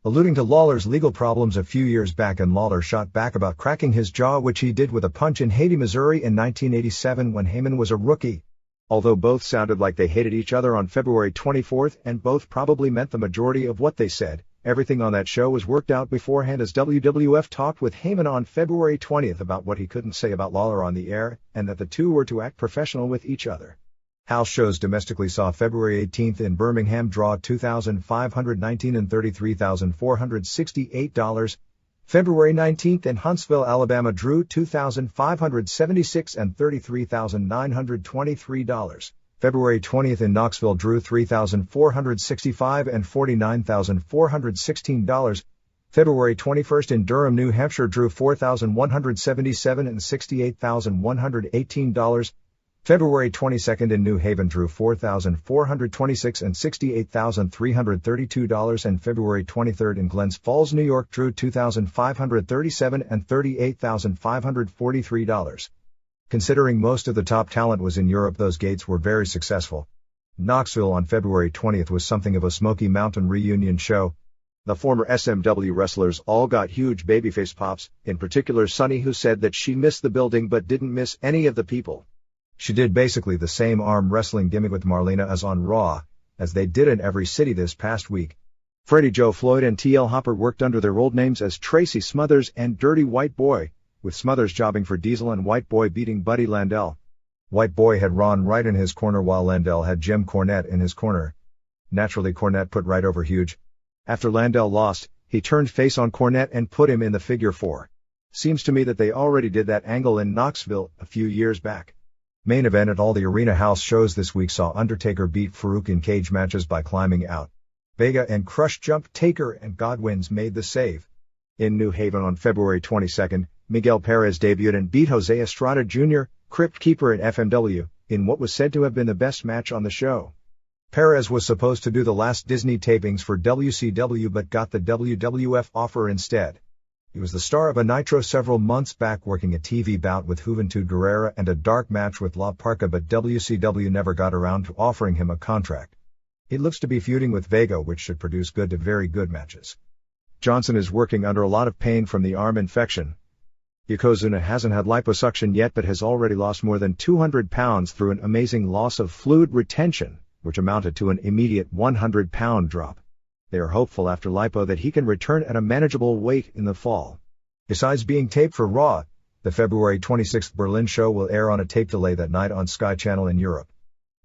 alluding to Lawler's legal problems a few years back, and Lawler shot back about cracking his jaw, which he did with a punch in Haiti, Missouri in 1987 when Heyman was a rookie. Although both sounded like they hated each other on February 24th and both probably meant the majority of what they said, everything on that show was worked out beforehand, as WWF talked with Heyman on February 20th about what he couldn't say about Lawler on the air, and that the two were to act professional with each other. House shows domestically saw February 18th in Birmingham draw $2,519 and $33,468. February 19th in Huntsville, Alabama drew $2,576 and $33,923. February 20th in Knoxville drew $3,465 and $49,416. February 21st in Durham, New Hampshire drew $4,177 and $68,118. February 22nd in New Haven drew $4,426 and $68,332, and February 23rd in Glens Falls, New York drew $2,537 and $38,543. Considering most of the top talent was in Europe, those gates were very successful. Knoxville on February 20th was something of a Smoky Mountain reunion show. The former SMW wrestlers all got huge babyface pops, in particular Sunny, who said that she missed the building but didn't miss any of the people. She did basically the same arm wrestling gimmick with Marlena as on Raw, as they did in every city this past week. Freddie Joe Floyd and TL Hopper worked under their old names as Tracy Smothers and Dirty White Boy, with Smothers jobbing for Diesel and White Boy beating Buddy Landel. White Boy had Ron Wright in his corner while Landel had Jim Cornette in his corner. Naturally, Cornette put Wright over huge. After Landel lost, he turned face on Cornette and put him in the figure 4. Seems to me that they already did that angle in Knoxville a few years back. Main event at all the Arena House shows this week saw Undertaker beat Farouk in cage matches by climbing out. Vega and Crush jumped Taker, and Godwins made the save. In New Haven on February 22nd, Miguel Perez debuted and beat Jose Estrada Jr., Crypt Keeper and FMW, in what was said to have been the best match on the show. Perez was supposed to do the last Disney tapings for WCW but got the WWF offer instead. He was the star of a Nitro several months back, working a TV bout with Juventud Guerrera and a dark match with La Parca, but WCW never got around to offering him a contract. He looks to be feuding with Vega, which should produce good to very good matches. Johnson is working under a lot of pain from the arm infection. Yokozuna hasn't had liposuction yet, but has already lost more than 200 pounds through an amazing loss of fluid retention, which amounted to an immediate 100-pound drop. They are hopeful after lipo that he can return at a manageable weight in the fall. Besides being taped for Raw, the February 26th Berlin show will air on a tape delay that night on Sky Channel in Europe.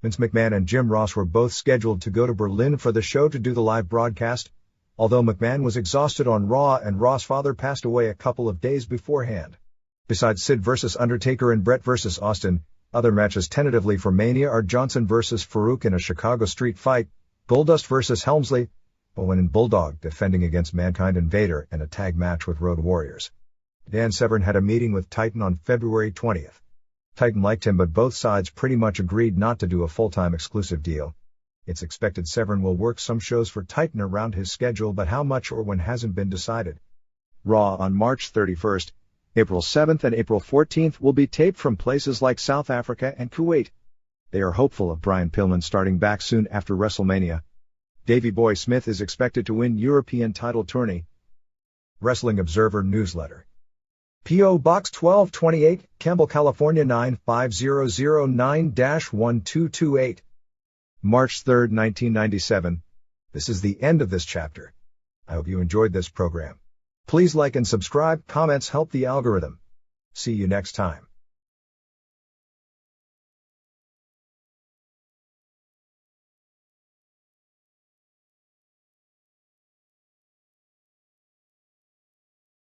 Vince McMahon and Jim Ross were both scheduled to go to Berlin for the show to do the live broadcast, although McMahon was exhausted on Raw and Ross' father passed away a couple of days beforehand. Besides Sid vs. Undertaker and Brett vs. Austin, other matches tentatively for Mania are Johnson vs. Farouk in a Chicago street fight, Goldust vs. Helmsley, Owen and Bulldog defending against Mankind and Vader, and a tag match with Road Warriors. Dan Severn had a meeting with Titan on February 20th. Titan liked him, but both sides pretty much agreed not to do a full-time exclusive deal. It's expected Severn will work some shows for Titan around his schedule, but how much or when hasn't been decided. Raw on March 31st, April 7th and April 14th will be taped from places like South Africa and Kuwait. They are hopeful of Brian Pillman starting back soon after WrestleMania. Davey Boy Smith is expected to win European title tourney. Wrestling Observer Newsletter. P.O. Box 1228, Campbell, California 95009-1228. March 3, 1997. This is the end of this chapter. I hope you enjoyed this program. Please like and subscribe. Comments help the algorithm. See you next time.